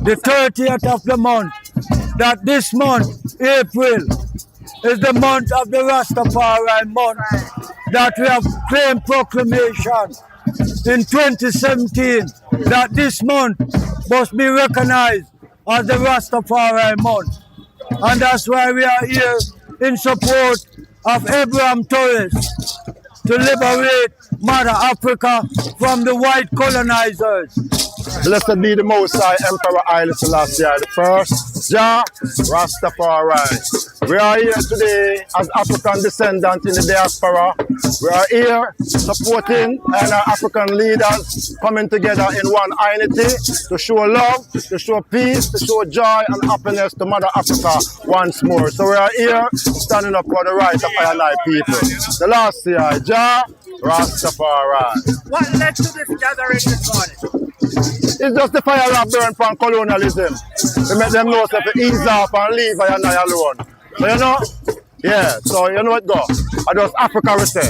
the 30th of the month, that this month, April, is the month of the Rastafari month, that we have claimed proclamation in 2017, that this month must be recognized as the Rastafari month. And that's why we are here in support of Abraham Torres to liberate Mother Africa from the white colonizers. Blessed be the Most High Emperor Haile Selassie the First, Jah Rastafari. We are here today as African descendants in the diaspora. We are here supporting our African leaders coming together in one unity to show love, to show peace, to show joy and happiness to Mother Africa once more. So we are here standing up for the rights of our people. The last year, Jah Rastafari. What led to this gathering this morning? It's just the fire that burned from colonialism. To make them know to ease off and leave I and I alone. So you know, yeah, so you know what go. I just Africa we say.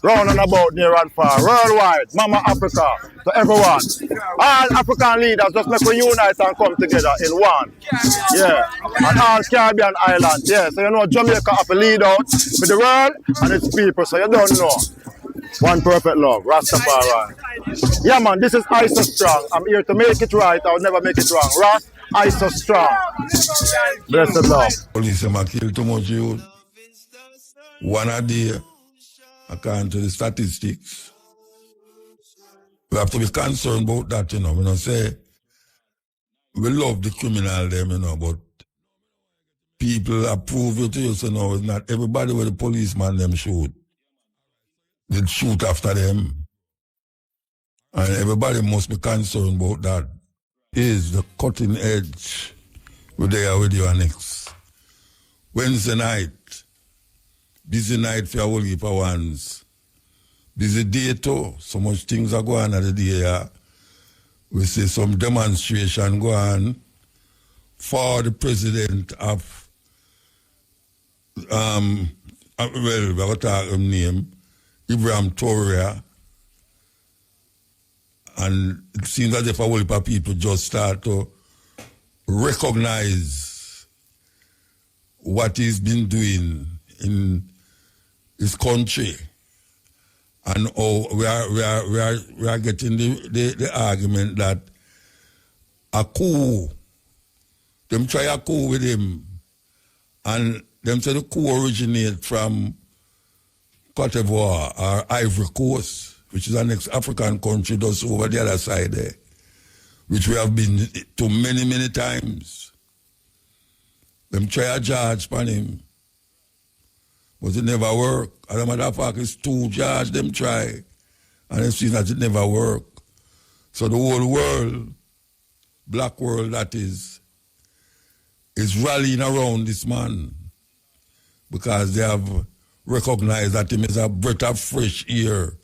Round and about near and far. Worldwide, Mama Africa, to everyone. All African leaders just make we unite and come together in one. Yeah. And all Caribbean islands. Yeah. So you know Jamaica have to lead out for the world and its people. So you don't know. One perfect love, Rastafari. Yeah man, this is I So Strong. I'm here to make it right, I'll never make it wrong. Rast, I So Strong. Blessed love. Police have killed too much youth. One a day, according to the statistics. We have to be concerned about that, you know. We don't say we love the criminal them, you know, but people approve it to you, so no, it's not everybody with the policeman them shoot. They shoot after them. And everybody must be concerned about that. Is the cutting edge we're there with you next. Wednesday night, busy night for all heap of ones. Busy day too. So much things are going on at the day. Yeah. We see some demonstration go on for the president of well, we're going to talk his name. Ibrahim Traoré, and it seems as if a whole heap of people just start to recognize what he's been doing in his country, and we are getting the argument that a coup, them try a coup with him, and them say the coup originate from Cote d'Ivoire or Ivory Coast, which is the next African country just over the other side there, which we have been to many, many times. Them try a charge upon him, but it never work. As a matter of fact, it's two charge them try, and it seems that it never work. So the whole world, black world that is rallying around this man because they have recognize that him is a breath of fresh air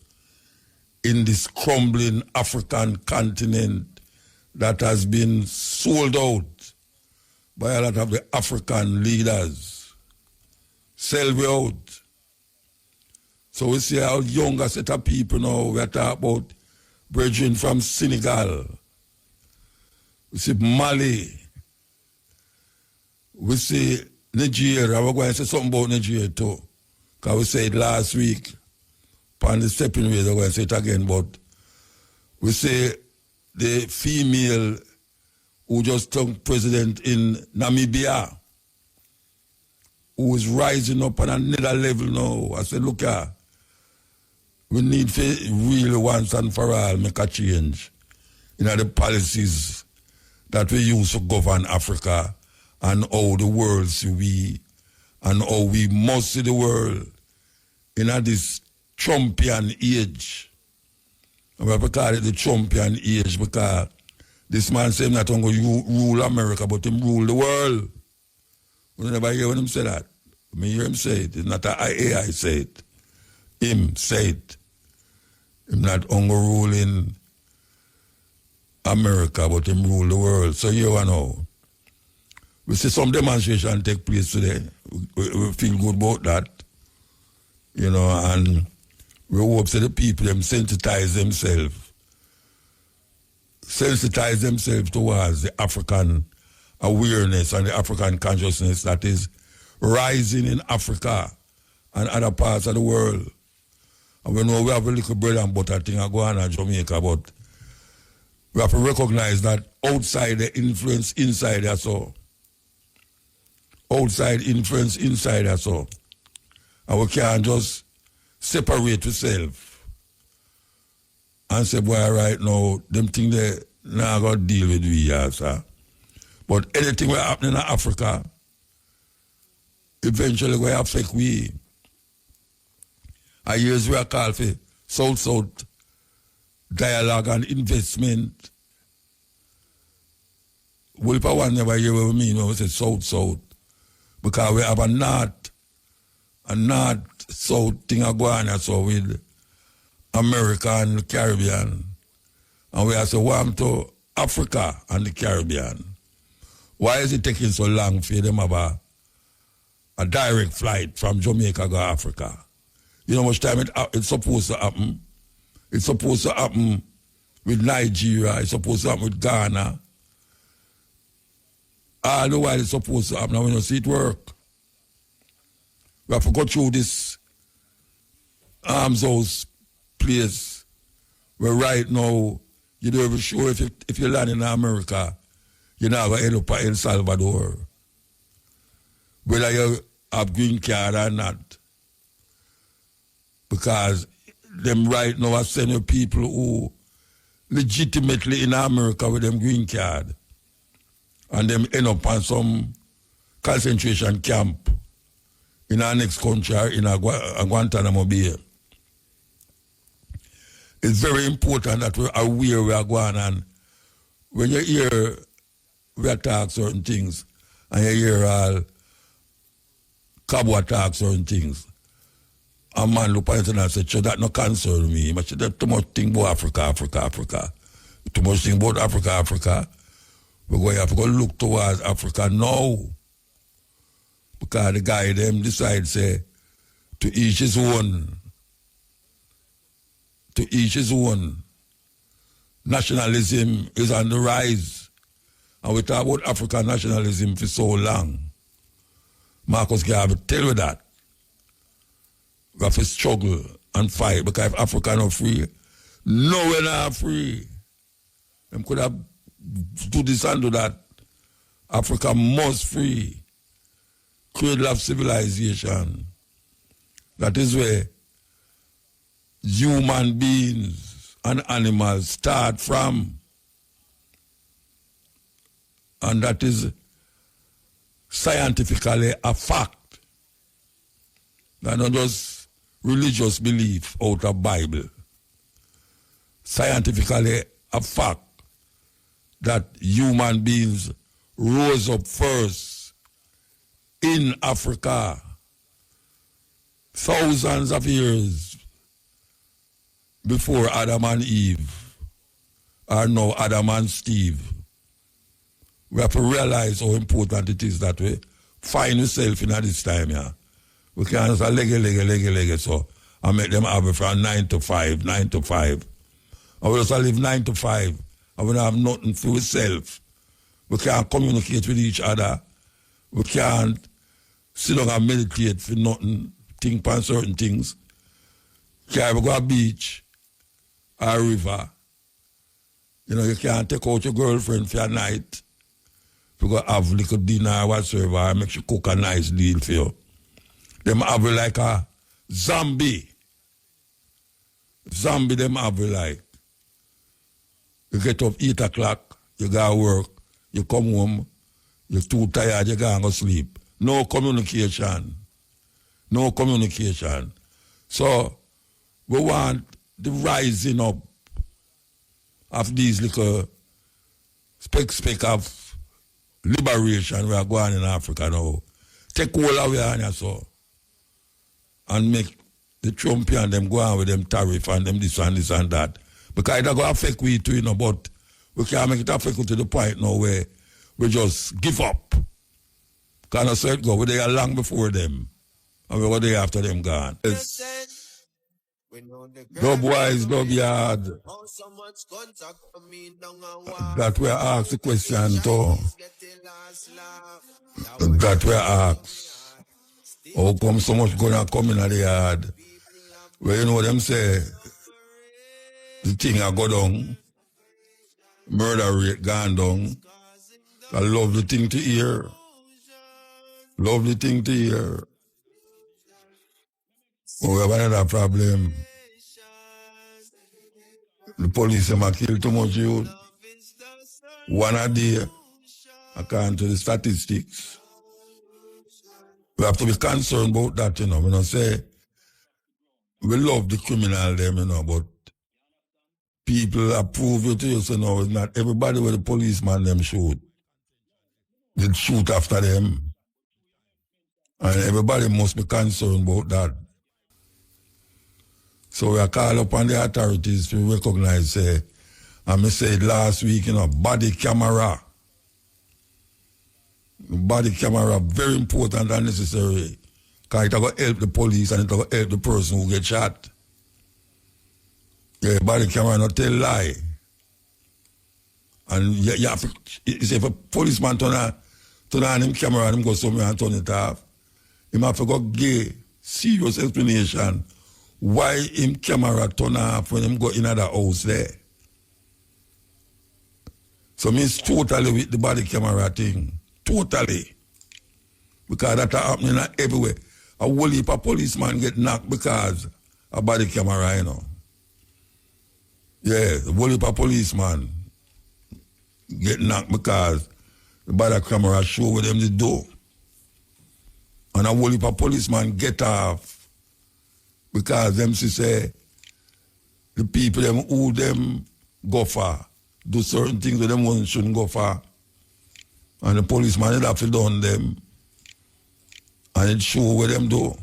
in this crumbling African continent that has been sold out by a lot of the African leaders. Sell we out. So we see how younger set of people now, we are talking about brethren from Senegal. We see Mali. We see Nigeria. We're going to say something about Nigeria too. Because we said last week, upon the stepping way, we're going to say it again, but we say the female who just took president in Namibia, who is rising up on another level now. I said, look here, we need to really once and for all make a change in the policies that we use to govern Africa and how the world see we and how we must see the world in this Trumpian age. And we have to call it the Trumpian age because this man said not only rule America, but him rule the world. You never hear when him say that. I hear him say it. It's not an AI say it. Him say it. Him not only ruling America, but him rule the world. So you know. We see some demonstration take place today. We feel good about that. You know, and we hope that the people them sensitize themselves sensitize themselves towards the African awareness and the African consciousness that is rising in Africa and other parts of the world. And we know we have a little bread and butter thing going on in Jamaica, but we have to recognize that outside the influence inside us all. Outside influence inside us all. And we can't just separate ourselves and say, boy, right now, them things they now got to deal with we sir. But anything will happen in Africa, eventually will affect we. And years we are called for South-South dialogue and investment. We'll probably never hear what we mean when we say South-South. Because we have a North-South thing going on so with America and the Caribbean. And we have to warm to Africa and the Caribbean. Why is it taking so long for them to have a direct flight from Jamaica to Africa? You know how much time it's supposed to happen? It's supposed to happen with Nigeria. It's supposed to happen with Ghana. All the while it's supposed to happen. Now we don't see it work. We have to go through this arms house place where right now you don't even sure if you land in America, you're not going to end up in El Salvador. Whether you have green card or not. Because them right now are sending people who legitimately in America with them green card. And them end up on some concentration camp in our next country, in Guantanamo Bay. It's very important that we're aware we are going on. When you hear we attack certain things, and you hear all Cabo attack certain things, a man look at it and say, that no concern me. But there's too much thing about Africa. Too much thing about Africa. We're going to have to go look towards Africa now. Because the guy them decide say, to each his own. To each his own. Nationalism is on the rise. And we talk about African nationalism for so long. Marcus Garvey tell you that. We have to struggle and fight. Because if Africa not free, no we're not free. Them could have do this and do that. Africa must free. Cradle of civilization. That is where human beings and animals start from. And that is scientifically a fact. That not just religious belief out of Bible. Scientifically a fact that human beings rose up first in Africa thousands of years before Adam and Eve, or now Adam and Steve. We have to realize how important it is that we find ourselves in this time here. We can't just leg, so and make them have it from 9 to 5. And we just live 9 to 5. And we don't have nothing for ourselves. We can't communicate with each other. We can't sit down and meditate for nothing, think on certain things. Can't go to a beach or a river. You know, you can't take out your girlfriend for a night. You go have a little dinner or whatsoever and make you cook a nice deal for you. Them have it like a zombie. Zombie them have it like. You get up 8 o'clock, you go to work, you come home, you're too tired, you go and go sleep. No communication. So, we want the rising up of these little speck of liberation we are going in Africa now. Take all away on you so. And make the Trumpian them go on with them tariff and them this and that. Because it's going to affect we too, you know, but we can't make it affect to the point now where we just give up. Because I said go, we're there long before them. And we're there after them gone. Dub wise, dub yard. That we ask the question to. That we ask. How come so much gonna come in the yard? Well, you know them say, the thing I go down, murder rate gone down. I love the thing to hear. Lovely thing to hear. Oh, we have another problem. The police have killed too much youth. One a day, according to the statistics. We have to be concerned about that, you know. We don't say, we love the criminal them, you know, but people approve it to you, so no, it's not everybody with the policeman them shoot. They shoot after them. And everybody must be concerned about that. So we are call upon the authorities to recognize, and I said last week, you know, body camera. Body camera, very important and necessary. Because it will help the police and it will help the person who gets shot. Yeah, body camera not tell lie. And you have to, if a policeman turn on him camera and him go somewhere and turn it off, he have to go give serious explanation why him camera turn off when him go in the house there. So means totally with the body camera thing. Totally. Because that happening everywhere. A whole heap of policeman get knocked because of body camera, you know. Yeah, the whole heap of policeman get knocked because the body camera show where them the door. And a whole heap of policeman get off because them say the people them who them go for do certain things that them ones shouldn't go for. And the policeman have to done them. And it show what them do.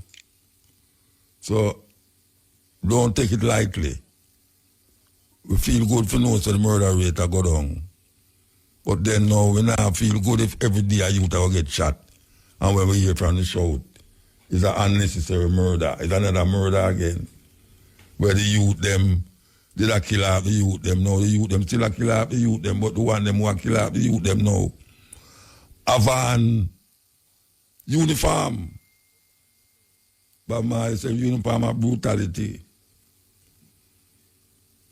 So don't take it lightly. We feel good for know so the murder rate will go down. But then now we now feel good if every day a youth will get shot. And when we hear from the shout, it's an unnecessary murder. It's another murder again. Where the youth them did a kill off the youth them now. The youth them still a kill off the youth them, but the one them who a kill off the youth them now. Avan uniform. But it's a uniform of brutality.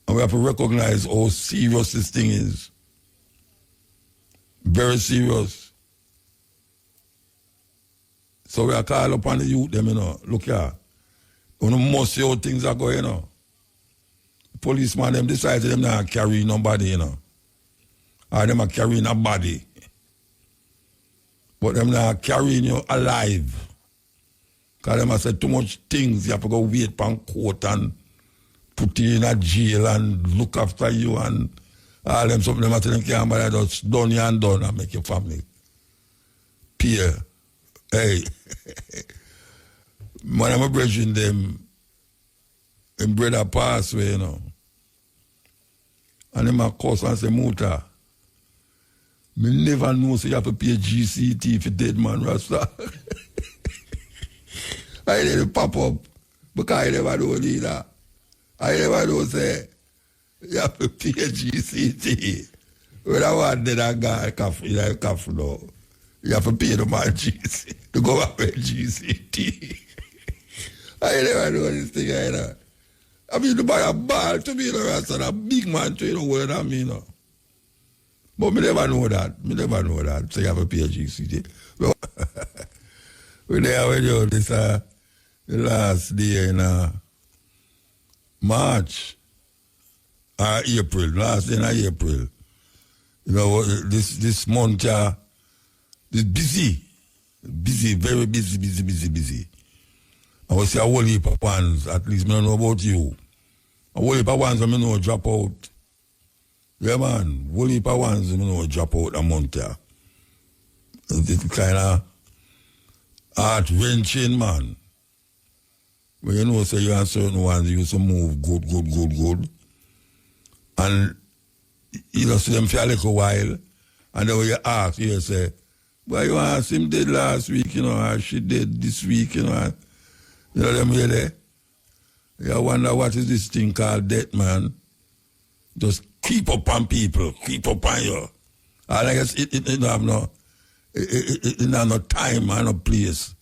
And we have to recognize how serious this thing is. Very serious. So we are called upon the youth them, you know. Look here. You must see how things are going, you know. Policeman them decide them not carry nobody, you know. Or them are carrying a body. But them not carrying you alive. Because them have said too much things. You have to go wait for court and put you in a jail and look after you and all them something them are telling you, but I just done you and done and make your family. Peer. Hey. When I'm bridging them, in brother pass away, you know. And them a curse and say, muta. Me never know so you have to pay GCT if you dead man, Rasta. I didn't pop up because I never know either. I never know say you have to pay GCT. When I want dead and guy cough now, you have to pay the man GCT to go and pay GCT. I never know this thing either. I mean, to buy a ball to me, the Rasta, a big man to you know what I mean. No? But me never know that. Me never know that. So you have a PhD. We there with you this the last day in March or April. Last day in April. You know, this month is busy. Busy, very busy. I will say a whole heap of ones, at least I don't know about you. A whole heap of ones I know drop out. Yeah, man, whole heap of ones I know drop out a month. It's kind of heart-wrenching, man. But you know, say you have certain ones, you used to move good. And you just see them for a little while, and then when you ask, you say, well, you asked him dead last week, you know, or she did this week, you know, them here there. You wonder what is this thing called death, man. Just creep up on people, creep up on you. And I guess it don't have no, it don't have no time and no place.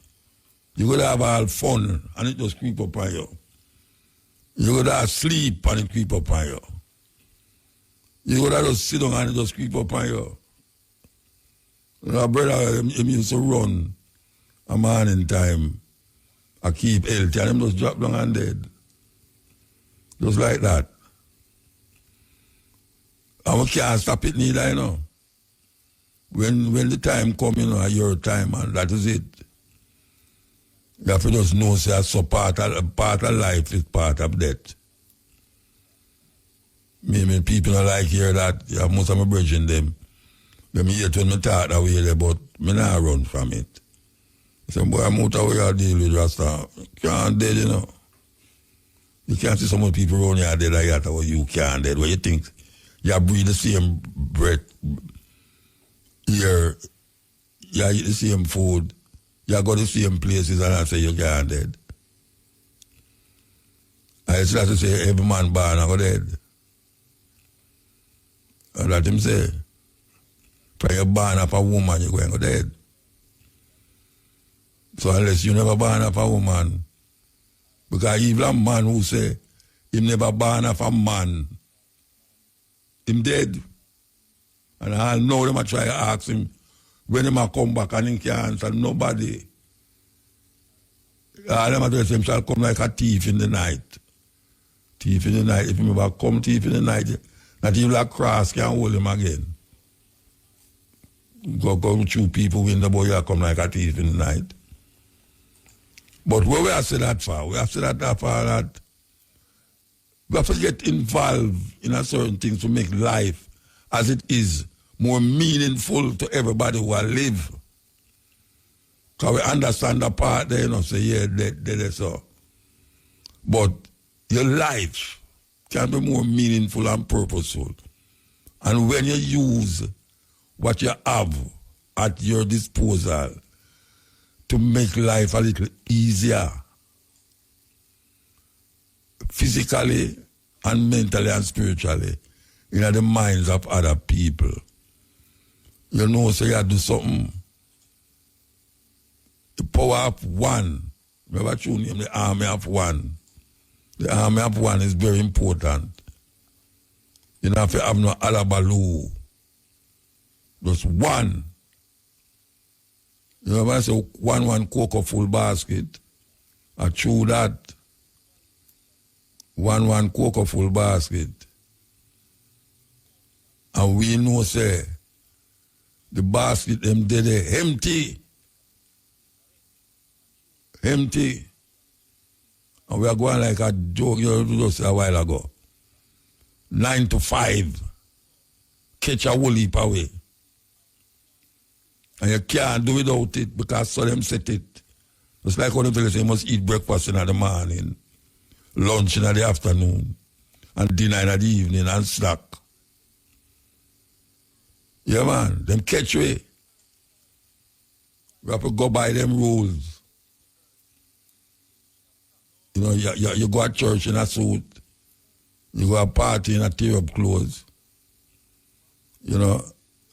You could have all fun and it just creep up on you. You could have sleep and it creep up on you. You could have just sit down and it just creep up on you. You know, brother, him used to run a morning time. I keep healthy and him just drop down and dead. Just like that. And we can't stop it neither, you know. When the time comes, you know, your time, and that is it. You have to just know, say, so part of life is part of death. Me people don't like hear that. Yeah, most of my brethren, them hear when me talk that way there, but me not run from it. I say, boy, muta we are deal with Rasta. Can't dead, you know. You can't see so many people around here dead like that, or you can't dead. What you think? You breathe the same breath, you eat the same food, you go to the same places, and I say you can't dead. I still have to say every man born and go dead. And that him say, if you're born of a woman, you're going to go dead. So unless you never born of a woman, because even a man who say, him never born of a man, him dead. And I know them I try to ask him when him a come back and he can't answer nobody. All them address him shall come like a thief in the night. Thief in the night. If him ever come thief in the night, not even a cross can hold him again. Go through people when the boy come like a thief in the night. But where we have said that far, we have said that far that we have to get involved in a certain things to make life as it is more meaningful to everybody who live. Because we understand the part there, you know, say, yeah, that so. But your life can be more meaningful and purposeful. And when you use what you have at your disposal to make life a little easier, physically and mentally and spiritually, in the minds of other people. You know, so you have to do something. The power of one. Remember, the army of one. The army of one is very important. You don't have to have no other baloo. Just one. You know, when I say one cocoa full basket, I chew that. One cocoa full basket. And we know, say, the basket them dead empty. Empty. And we are going like a joke you just a while ago. 9 to 5. Catch a whole heap away. And you can't do without it because so them set it. It's like how them tell you, you must eat breakfast in the morning, lunch in the afternoon, and dinner in the evening, and snack. Yeah, man, them catch way. We have to go by them rules. You know, you go to church in a suit. You go to a party in a tear-up clothes. You know,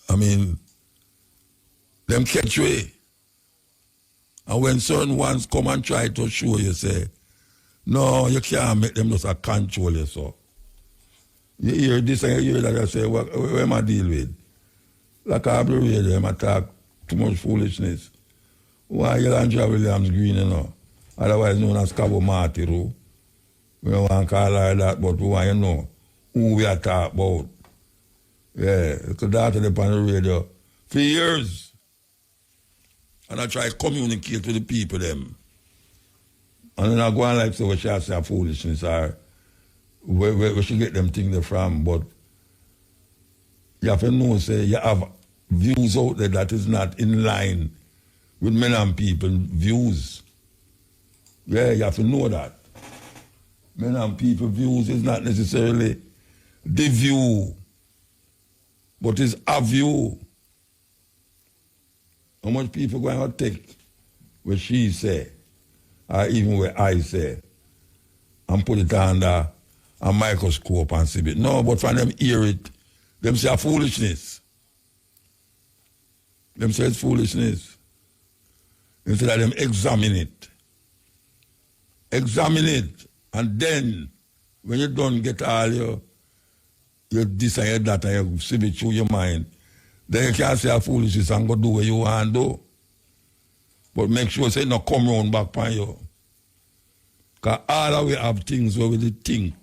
I mean, them catch way. And when certain ones come and try to show you, say, no, you can't make them just a control you, so. You hear this and you hear that, you say, what am I deal with? Like I have the radio, I talk too much foolishness. Why you and Joe Williams Green, you know? Otherwise known as Cabo Martiro. We don't want to call her that, but we want to know who we are talking about. Yeah, because that's on the radio for years. And I try to communicate with the people them. And then I go on like so we shall say foolishness or where we should get them things from. But you have to know, say, you have views out there that is not in line with men and people views. Yeah, you have to know that. Men and people views is not necessarily the view, but it's a view. How much people going to take what she say, or even what I say, and put it under a microscope and see it. No, but when them hear it, them say foolishness. Them say it's foolishness. Instead of them examine it. Examine it. And then, when you don't get all your this and your that and you see it through your mind, then you can't say foolishness and go do what you want to do. But make sure say not come round back on you. Because all of we have things where we did think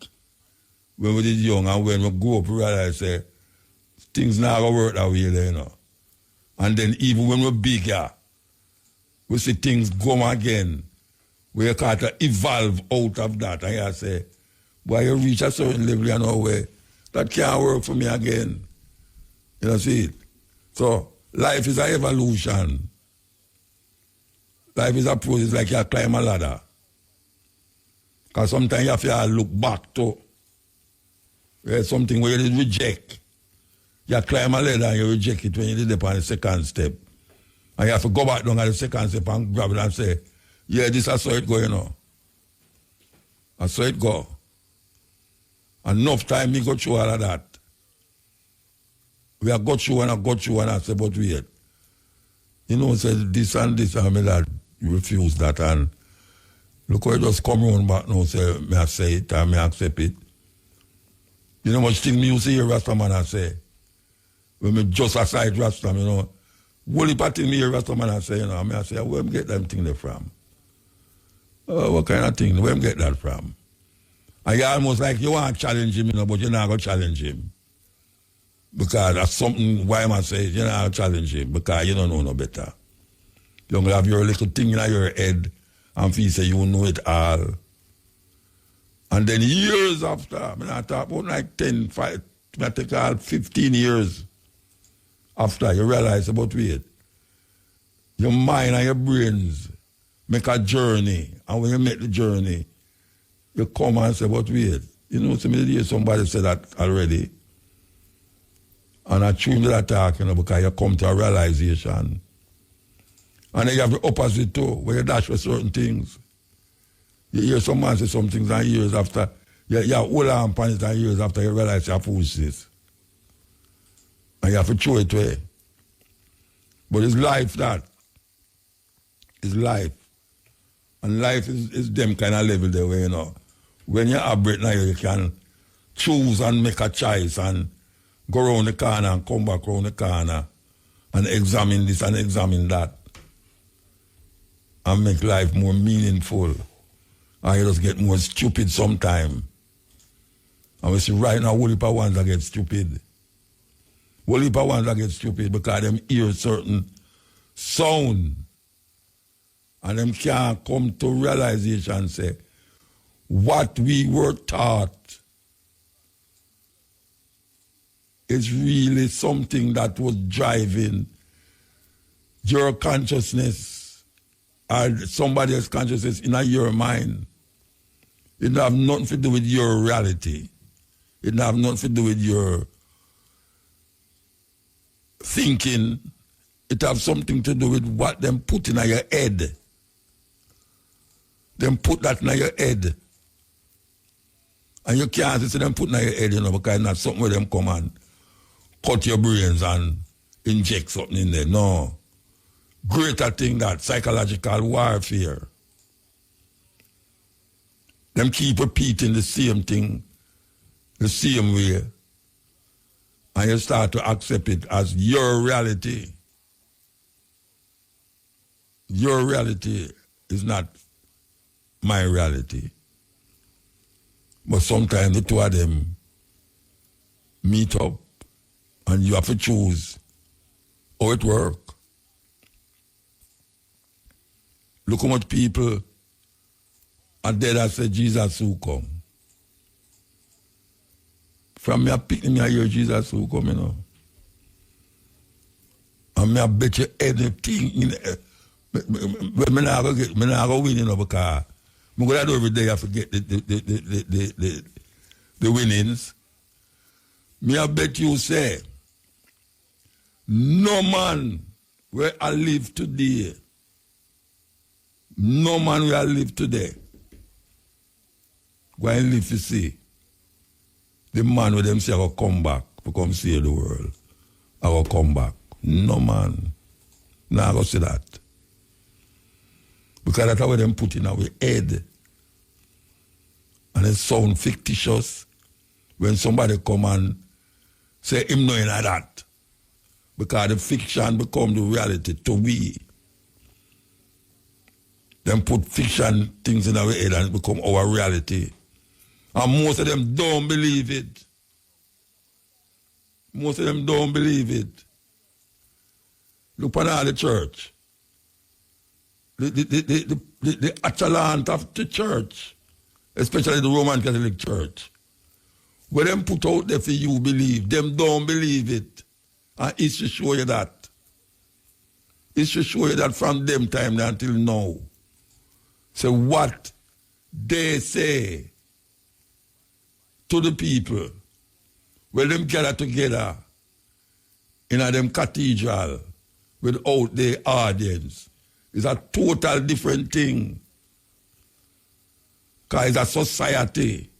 when we did young and when we grow up we realize say things not going to work that way, you know. And then even when we're bigger, we see things go again. We can't evolve out of that. And you say, boy, you reach a certain level, you know, where that can't work for me again. You know, see it? So, life is an evolution. Life is a process like you climb a ladder. Because sometimes you have to look back to something where you reject. You climb a ladder and you reject it when you did it on the second step. And you have to go back down at the second step and grab it and say, yeah, this is how it go, you know. That's how it go. Enough time me go through all of that. We have got through and I say, but wait. You know, said this and this, and me that refuse that, and look how it just come round back now, say, may I say it, and may I accept it. You know much thing me used to hear Rastaman I say, when me just aside Rastam, you know, whole heap of thing me hear Rastaman I say, you know, I say, where me get them thing there from? What kind of thing, where me get that from? And you almost like you want to challenge him, you know, but you're not going to challenge him. Because that's something, why am I saying, you're not going to challenge him, because you don't know no better. You're going to have your little thing in your head, and feel say you know it all. And then years after, I mean, I talk about like 10, 5, I take all 15 years after, you realize about it. Your mind and your brains make a journey, and when you make the journey, you come and say, but wait, you know, somebody said that already. And I tune to that talk, you know, because you come to a realization. And then you have the opposite too, where you dash for certain things. You hear some man say some things, and years after, you hold on upon it, and years after you realize you're foolishness. And you have to throw it away. But it's life that. It's life. And life is them kind of level there where, you know, when you operate now, you can choose and make a choice and go around the corner and come back around the corner and examine this and examine that and make life more meaningful. And you just get more stupid sometime. And we see right now, whole heap of ones that get stupid. Whole heap of ones that get stupid because them hear certain sound and them can't come to realization and say, what we were taught is really something that was driving your consciousness or somebody else's consciousness in your mind. It have nothing to do with your reality. It have nothing to do with your thinking. It have something to do with what them put in your head. Them put that in your head. And you can't see them put in your head, you know, because it's not something where them come and cut your brains and inject something in there. No. Greater thing that psychological warfare. Them keep repeating the same thing, the same way. And you start to accept it as your reality. Your reality is not my reality. But sometimes the two of them meet up and you have to choose how it works. Look how much people are dead that say Jesus will come. From me, I pick me, I hear Jesus will come, you know. And me, I bet you anything. But me not go win, you know, because I'm going to do every day I forget the winnings. Me, I bet you say, no man where I live today, no man where I live today Go and live to see. The man with them say, I will come back to come save the world. I will come back. No, man. No, I go see that. Because that's how them put in our head. And it sound fictitious when somebody come and say him knowing that. Because the fiction become the reality to we. Them put fiction things in our head and it become our reality. And most of them don't believe it. Most of them don't believe it. Look at all the church. The Atalant of the church, especially the Roman Catholic Church. When them put out there for you believe, them don't believe it. And it should show you that. It should show you that from them time until now. So what they say to the people, when them gather together in a them cathedral without the audience, is a total different thing. Because it's a society.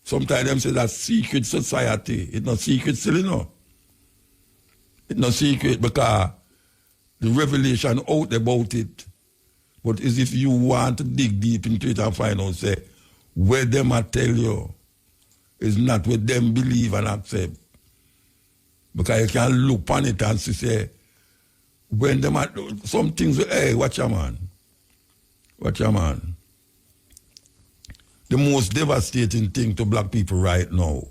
Sometimes them say that secret society. It's not secret still, you know. It's not secret because the revelation out about it. But as if you want to dig deep into it and find out, say, where them I tell you is not what them believe and accept. Because you can look on it and say, when them are, some things, hey, watch your man. Watch your man. The most devastating thing to black people right now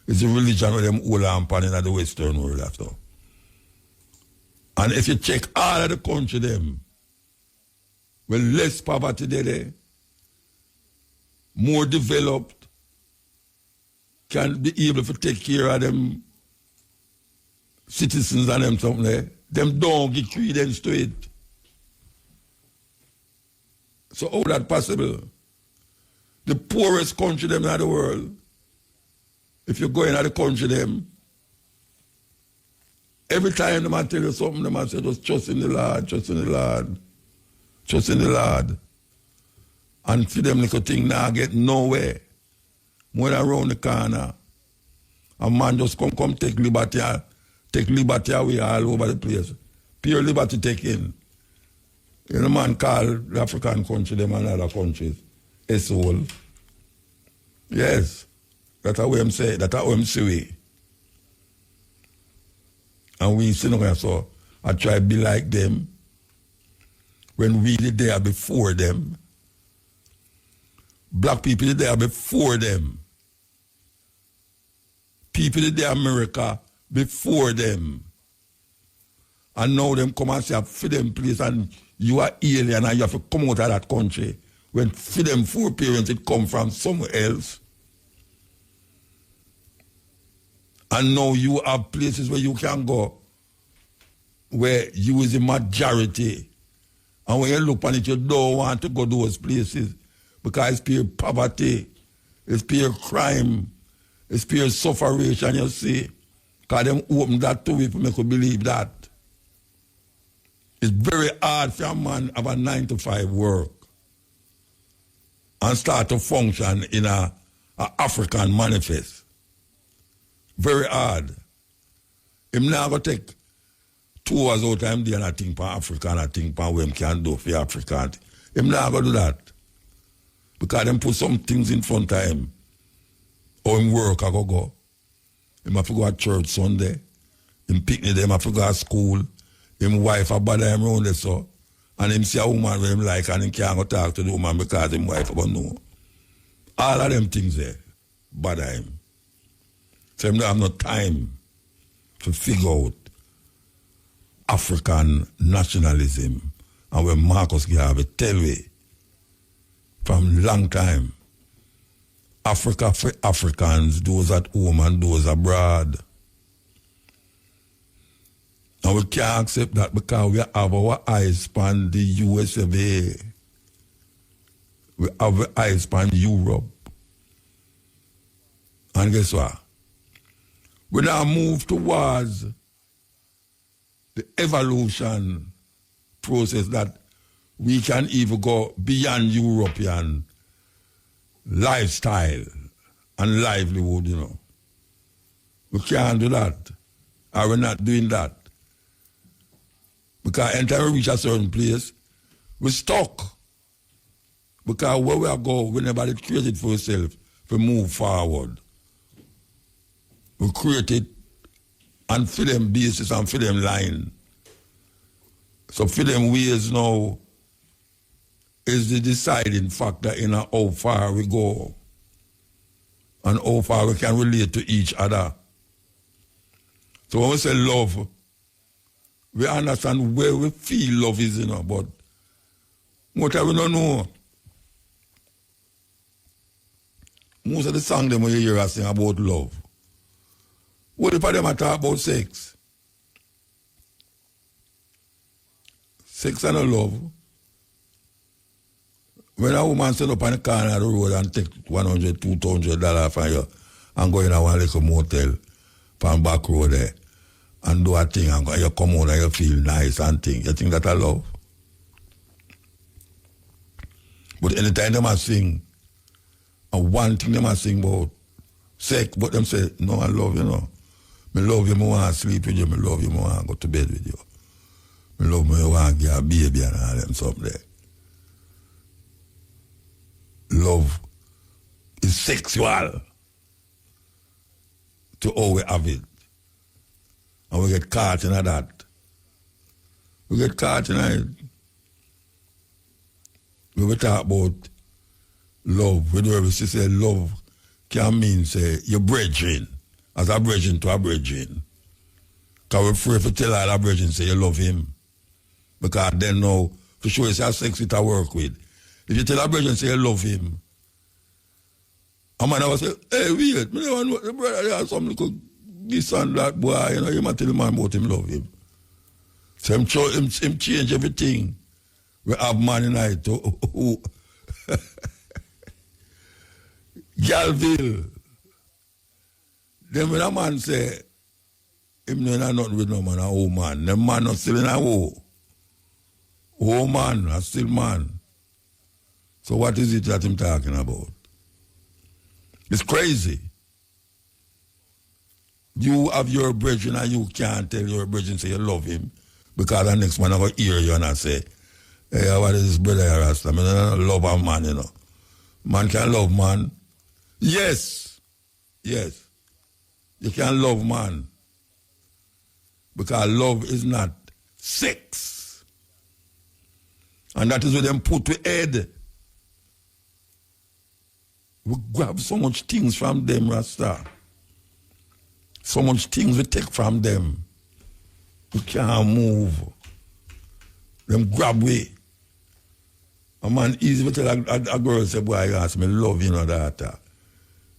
is the religion of them hold on pan in the Western world after. And if you check all of the country them, well, less poverty there, more developed, can be able to take care of them citizens and them something there. Them don't give credence to it. So how that possible? The poorest country them in the world, if you go in the country them, every time them I tell you something, them I say just trust in the Lord, trust in the Lord, trust in the Lord. And for them little thing now get nowhere. More around the corner. A man just come take liberty away all over the place. Pure liberty taking. You know, man call the African country, them and other countries, a soul. Yes. That's how I'm say. That's how I'm say. And we see no so I try to be like them. When we did there before them. Black people did there before them. People did there America before them. And now them come and say, for them place and you are alien and you have to come out of that country. When for them four parents it come from somewhere else. And now you have places where you can go where you is the majority. And when you look on it, you don't want to go to those places because it's pure poverty, it's pure crime, it's pure suffering, you see. Because them open that to people make you believe that. It's very hard for a man have a 9-to-5 work and start to function in a African manifest. Very hard. Him now go take 2 hours out of him there and I think for Africa and I think for what him can do for Africa. Him now go do that. Because them put some things in front of him. Or him work I go. Him have to go to church Sunday. Him picnic them have to go to school. Him wife a bother him around there so. And him see a woman where him like and him can't go talk to the woman because him wife about know. All of them things there bother him. So him don't have no time to figure out African nationalism and when Marcus Garvey tell me from long time, Africa for Africans, those at home and those abroad. And we can't accept that because we have our eyes on the USA. We have our eyes on Europe. And guess what? We now move towards the evolution process that we can even go beyond European. lifestyle and livelihood, you know. We can't do that. Or we're not doing that. Because anytime we reach a certain place, we're stuck. Because where we are going, we never create it for ourselves to move forward. We create it and for them basis and for them line. So for them ways now is the deciding factor in how far we go and how far we can relate to each other. So when we say love, we understand where we feel love is, you know, but what we don't know. Most of the songs them when you hear us sing about love. What if them talk about sex? Sex and love. When a woman stand up on the corner of the road and take $100, $200 from you and go in a one little motel from back road there and do a thing and you come out and you feel nice and thing, you think that a love? But anytime they must sing, and one thing they must sing about sex, but them say, no, I love you, know. I love you, I want to sleep with you, I love you, I want to go to bed with you. I love you, I want to get a baby and all them something there. Love is sexual to how we have it. And we get caught in that. We get caught in it. When we talk about love, we do say love can mean say you're brethren, as a brethren to a brethren. Because we're afraid to tell our brethren say you love him. Because then now, for sure it's a sex with a work with. If you tell a brethren say you love him, a man will say, hey, wait, I never know the brother there has some little this and that boy, you know, you might tell the man about him love him. So him change everything. We have man in it who Galville. Then when a man say, him no nothing with no man, a old man. The man not still in a war. Old man, a still man. So what is it that him talking about? It's crazy. You have your brethren and you can't tell your brethren say you love him because the next man will hear you and I say, hey, what is this brother here, Rasta? I mean, I don't love a man, you know. Man can love man. Yes. Yes. You can love man. Because love is not sex. And that is what them put to head. We grab so much things from them, Rasta. So much things we take from them. We can't move. Them grab we. A man easy to tell a girl, say, boy, you ask me, love you, know that.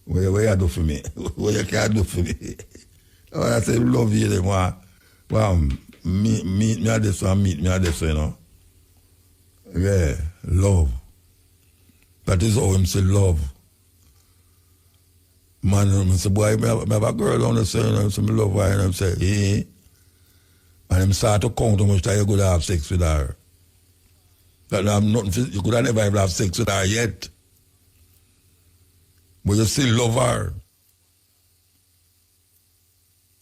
What you do for me? What you can't do for me? I say, love you, them, meet me at this one, meet me at this, you know. Yeah, love. That is how him say love. Man, I say, boy, I have a girl on the side, and I say, I love her, and I say, eh? And him start to count how much time you could have sex with her. That you could have never even have sex with her yet. But you still love her.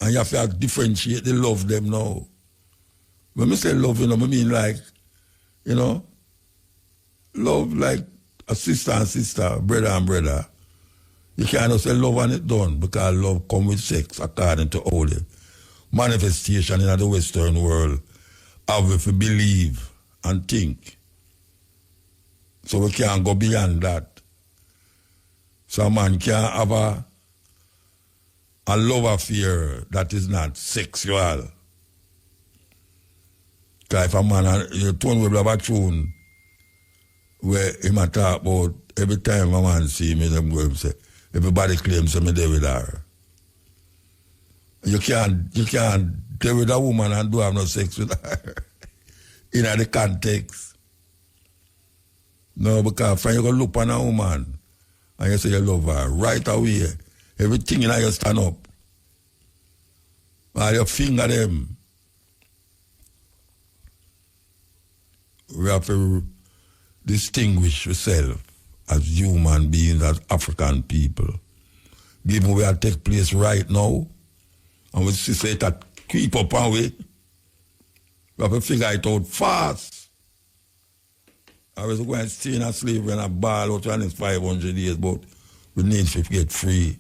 And you have to differentiate the love them now. When I say love, you know, I mean like, you know, love like a sister and sister, brother and brother. You can't say love and it done because love comes with sex according to all the manifestation in the Western world have if we believe and think. So we can't go beyond that. So a man can't have a love affair that is not sexual. Because if a man, you tune will have a tune where he might talk about every time a man see me, them go and say, everybody claims I'm there with her. You can't deal with a woman and do have no sex with her in the context. No, because when you go look on a woman and you say you love her, right away, everything in her you stand up. While you finger them. We have to distinguish yourself as human beings, as African people. Given where it take place right now, and we see that creep up and way, we have to figure it out fast. I was going to stay in a slavery and a ball out for 500 years, but we need to get free.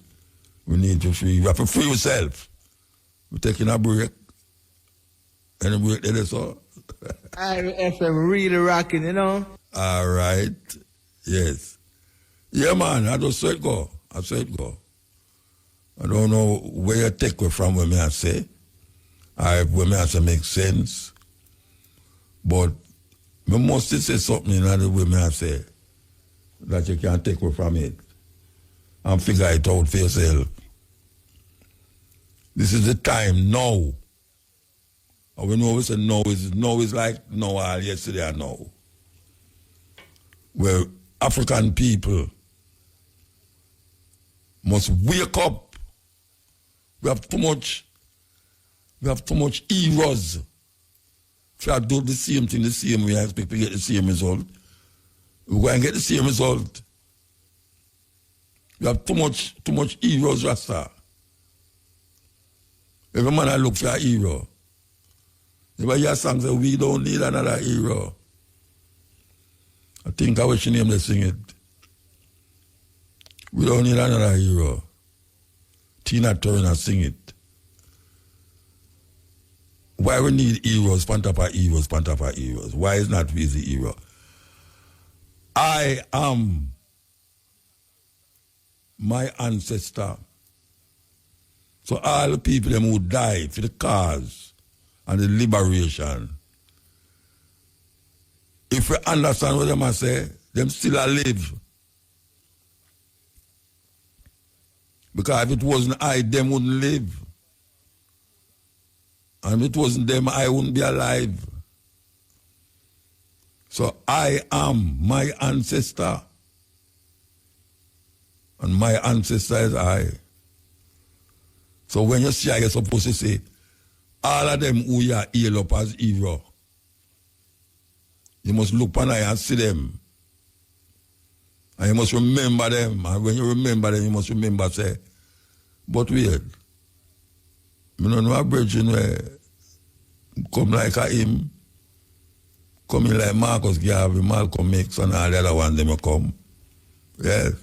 We need to free. We have to free ourselves. We're taking a break. And a break there, so. FM really rocking, you know? All right. Yes. Yeah, man, I just said go. I said go. I don't know where you take it from when I say. When I say make sense. But I must say something in the way I say that you can take it from it and figure it out for yourself. This is the time now. And we know we say no is like no all yesterday and now. Where African people must wake up. We have too much heroes. If you do the same thing the same way, I expect to get the same result. We're going to get the same result. We have too much heroes, Rasta. Every man I look for a hero. If I hear songs that we don't need another hero. I think I wish your name to sing it. We don't need another hero. Tina Turner sing it. Why we need heroes, pan top of heroes, pan top of heroes? Why is not we the hero? I am my ancestor. So all the people them who died for the cause and the liberation, if we understand what them say, them still alive. Because if it wasn't I, them wouldn't live. And if it wasn't them, I wouldn't be alive. So I am my ancestor. And my ancestor is I. So when you see I, you're supposed to say, all of them who you hail up as hero, you must look upon I and see them. And you must remember them. And when you remember them, you must remember, say, but wait. I don't know a virgin where come like a him, coming like Marcus Garvey, Malcolm X, and all the other ones them come. Yes.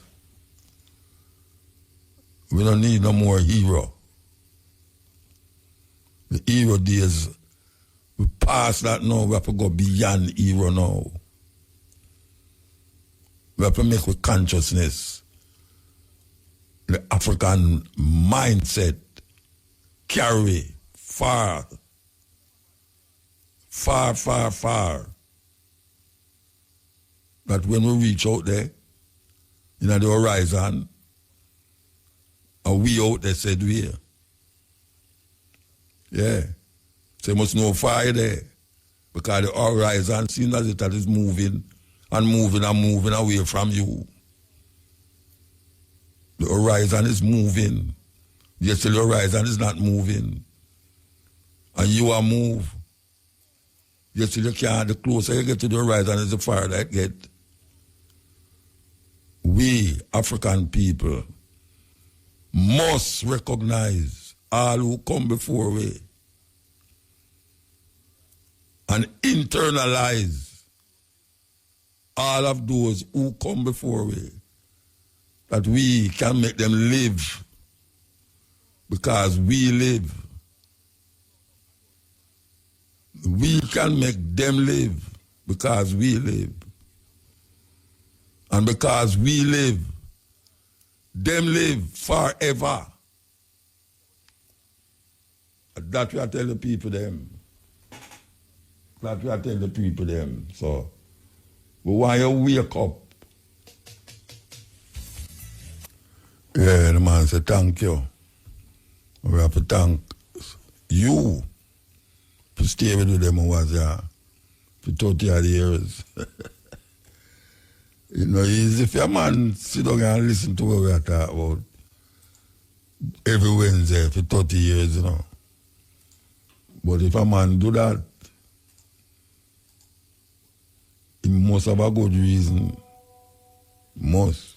We don't need no more hero. The hero days, we pass that now, we have to go beyond hero now. We have to make with consciousness the African mindset carry far. That when we reach out there, in the horizon, and we out there said we. Yeah. So you must know fire there. Because the horizon seems as if that is moving and moving and moving away from you. The horizon is moving. Yes, the horizon is not moving. And you are move. Yes, you can't. The closer you get to the horizon is the farther it get. We, African people, must recognize all who come before we and internalize all of those who come before we, that we can make them live because we live. We can make them live because we live. And because we live, them live forever. That we are telling the people them. That we are telling the people them. So, we want you to wake up. Yeah, the man said, thank you. We have to thank you for staying with them who was there for 30 odd years. You know, it's if a man sit down and listen to what we are talking about every Wednesday for 30 years, you know. But if a man do that, he must have a good reason Must.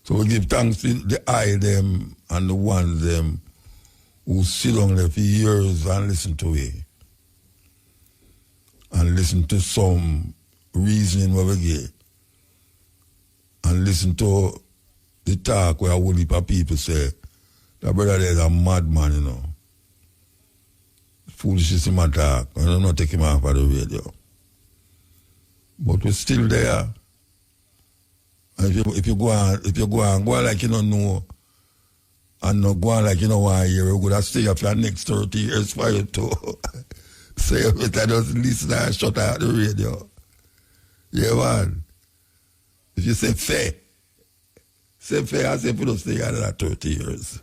So we give thanks to the eye them and the ones them who sit down there for years and listen to it. And listen to some reasoning what we get. And listen to the talk where a whole heap of people say, that brother there is a madman, you know. Foolishness in my talk. I don't know take him off of the radio. But we're still there. And if you go on like you don't know, and not go on like you know 1 year, you're going to stay up for the next 30 years for you to say it, I just listen and shut out the radio. Yeah, man. If you say fair, I say if you don't stay another 30 years.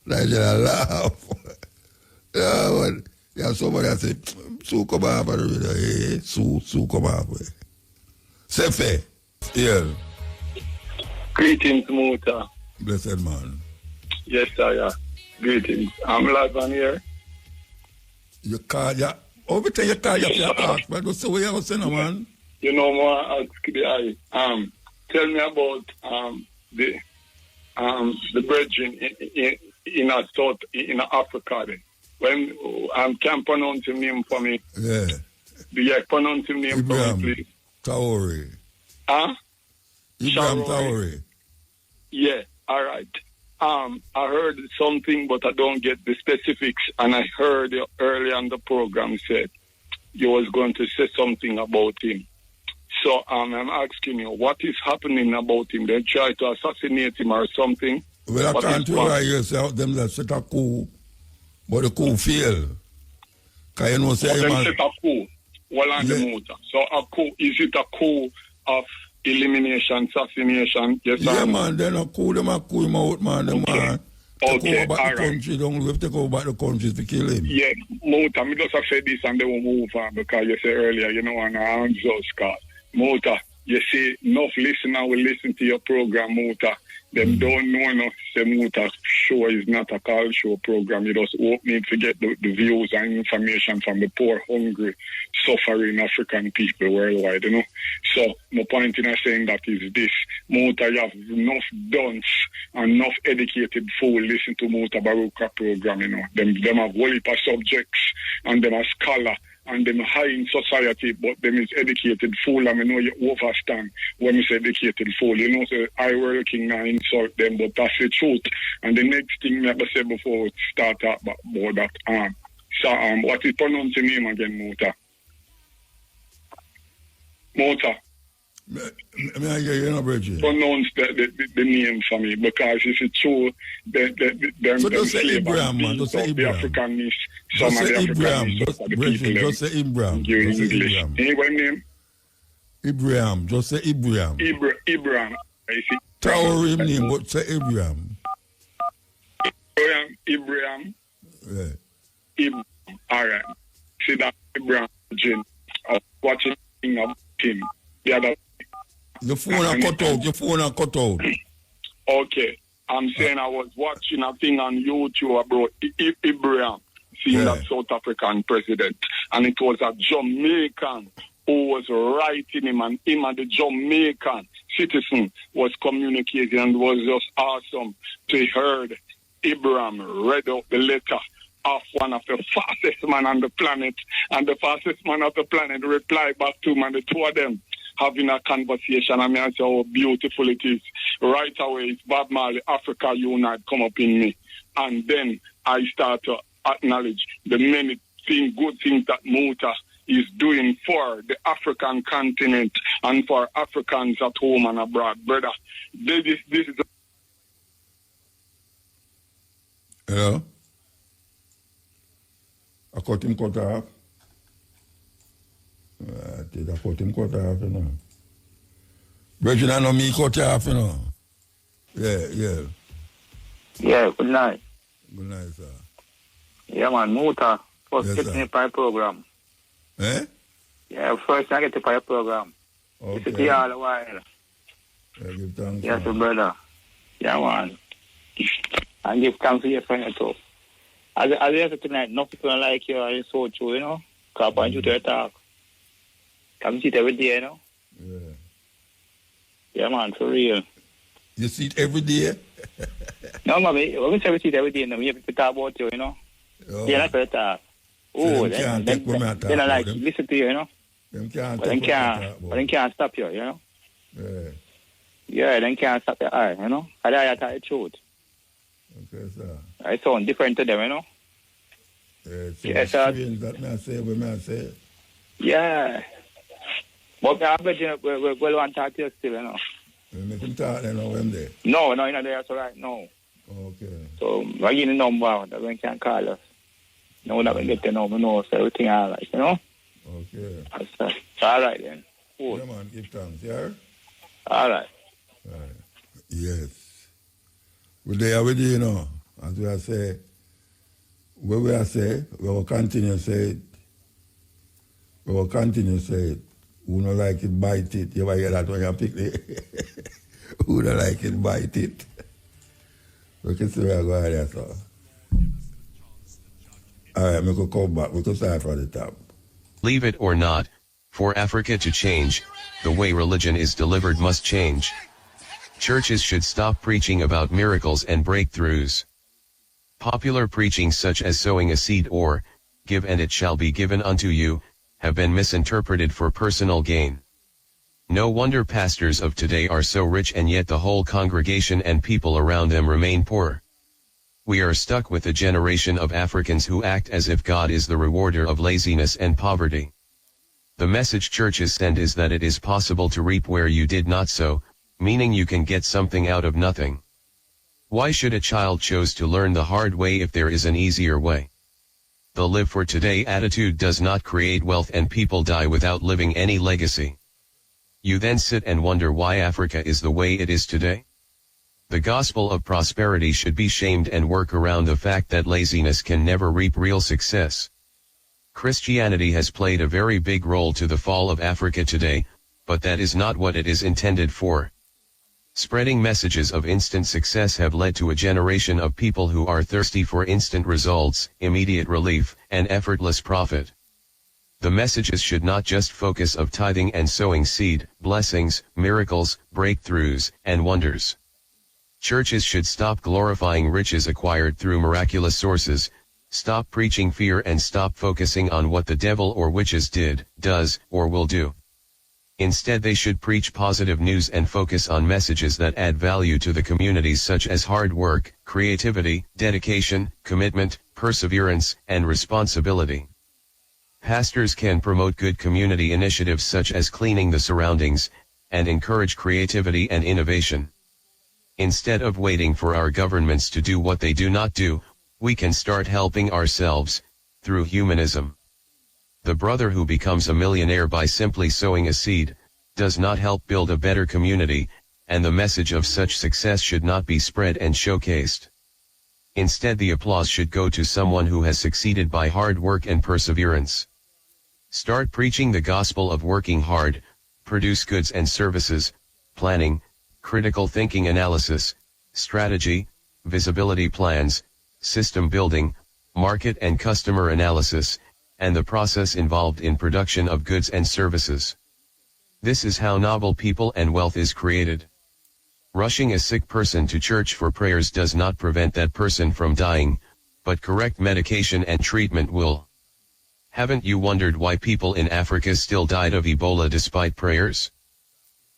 Like you laugh. Yeah, man. Yeah, somebody say, Sue come off of the radio. Hey, Sue come off. Say fair. Yeah. Greetings, Muta. Blessed man. Yes, sir, yeah. Greetings. I'm live on here. You call, yeah. Every time you call, you have to ask, but don't say what you have to say, no, man. You know more ask the eye. Tell me about the brethren in Africa. Then. When can pronounce his name for me? Yeah. Do you pronounce his name for me, please? Traoré. Huh? Traoré. Yeah, all right. I heard something, but I don't get the specifics. And I heard you earlier on the program said you was going to say something about him. So I'm asking you, what is happening about him? They try to assassinate him or something? Well, I can't tell you them that set a coup, but the coup failed. Because you know, say, them set a coup. Well, on the motor. So a coup, is it a coup of elimination, assassination? Yes, yeah, man, then a coup, them out, man, them man. Take over back the country, don't we have to take over back the country to kill him? Yeah, Mota, me just have said this and they will move on because you said earlier, you know, on our hands, Scott. Mota, you see, enough listener will listen to your program, Mota. Them don't know enough. Say Muta show is not a call show program. You just need to get the views and information from the poor, hungry, suffering African people worldwide, you know. So my point in saying that is this. Muta, you have enough dunce and enough educated fool listen to Mutabaruka program, you know. Them have whole heap of subjects and them a scholar. And them high in society, but them is educated fool. I mean, know you overstand when you say educated fool. You know, say, I working now insult them, but that's the truth. And the next thing me ever say before we start up about that, so, what is pronounced your name again, Muta? Muta. May I hear you now, Bridget? Pronounce the name for me, because it's true, so just say Ibrahim, man. Just say Ibrahim. The Africanness. Just say Ibrahim. Just say Ibrahim. Just say Ibrahim. Any name? Ibrahim. Just say Ibrahim. Ibrahim. I see. Traoré name, but say Ibrahim. Ibrahim. Yeah. All right. See that Ibrahim, Jim. Watching about him. The other. Your phone are cut out. Okay. I'm saying I was watching a thing on YouTube about Ibrahim, seeing that South African president. And it was a Jamaican who was writing him, and him and the Jamaican citizen was communicating, and it was just awesome to hear Ibrahim read out the letter of one of the fastest man on the planet, and the fastest man of the planet replied back to him, and the two of them having a conversation. I mean, I say how beautiful it is. Right away, it's Bob Marley, Africa Unite, come up in me. And then I start to acknowledge the many good things that Muta is doing for the African continent and for Africans at home and abroad. Brother, this is... Hello? I cut him cut off. I cut him cut off, you know. Bridget, I know me cut off, you know. Yeah. Yeah, good night. Good night, sir. Yeah, man, Muta. First, Yes, get sir. me by program. Eh? Yeah, first I get to by program. Okay. It's a all a while. Yeah, give thanks. Yes, man. brother. Yeah, man. And give thanks to your friend too. As I said tonight, no people like you are so true, you know. Because I want you to talk. Come see it every day, you know? Yeah. Yeah, man, for real. You see it every day? No, mommy, when we say we see it every day, we have to talk about you, you know? Oh. Yeah, that's what I talk. So Then I like listen to you, you know? Them can't But they can't stop you, you know? Yeah. Yeah, they can't stop your eye, you know? And I tell the truth. Okay, sir. I sound different to them, you know? It's so strange that I say what I say. Yeah. But I bet you we'll want to talk to you still, you know? You make him talk then now when there? No, you're not there, so right now. Okay. So, I give you the number that we can call us. No, we're not going to get the number, no, so everything all right, you know? Okay. That's all right then. Cool. Yeah, man, give thanks, yeah? All right. Yes. Well, they are with you, you know. As we are saying, what we are saying, we will continue to say it. We will continue to say it. Who don't like it, bite it. You ever hear that when you pick it? Who don't like it, bite it. We can see where I go there, so. All right, we could come back. We could start from the top. Leave it or not, for Africa to change, the way religion is delivered must change. Churches should stop preaching about miracles and breakthroughs. Popular preaching such as sowing a seed or, give and it shall be given unto you, have been misinterpreted for personal gain. No wonder pastors of today are so rich and yet the whole congregation and people around them remain poor. We are stuck with a generation of Africans who act as if God is the rewarder of laziness and poverty. The message churches send is that it is possible to reap where you did not sow, meaning you can get something out of nothing. Why should a child choose to learn the hard way if there is an easier way? The live for today attitude does not create wealth and people die without living any legacy. You then sit and wonder why Africa is the way it is today? The gospel of prosperity should be shamed and work around the fact that laziness can never reap real success. Christianity has played a very big role to the fall of Africa today, but that is not what it is intended for. Spreading messages of instant success have led to a generation of people who are thirsty for instant results, immediate relief, and effortless profit. The messages should not just focus of tithing and sowing seed, blessings, miracles, breakthroughs, and wonders. Churches should stop glorifying riches acquired through miraculous sources, stop preaching fear and stop focusing on what the devil or witches did, does, or will do. Instead they should preach positive news and focus on messages that add value to the communities such as hard work, creativity, dedication, commitment, perseverance, and responsibility. Pastors can promote good community initiatives such as cleaning the surroundings, and encourage creativity and innovation. Instead of waiting for our governments to do what they do not do, we can start helping ourselves, through humanism. The brother who becomes a millionaire by simply sowing a seed, does not help build a better community, and the message of such success should not be spread and showcased. Instead the applause should go to someone who has succeeded by hard work and perseverance. Start preaching the gospel of working hard, produce goods and services, planning, critical thinking analysis, strategy, visibility plans, system building, market and customer analysis, and the process involved in production of goods and services. This is how noble people and wealth is created. Rushing a sick person to church for prayers does not prevent that person from dying, but correct medication and treatment will. Haven't you wondered why people in Africa still died of Ebola despite prayers?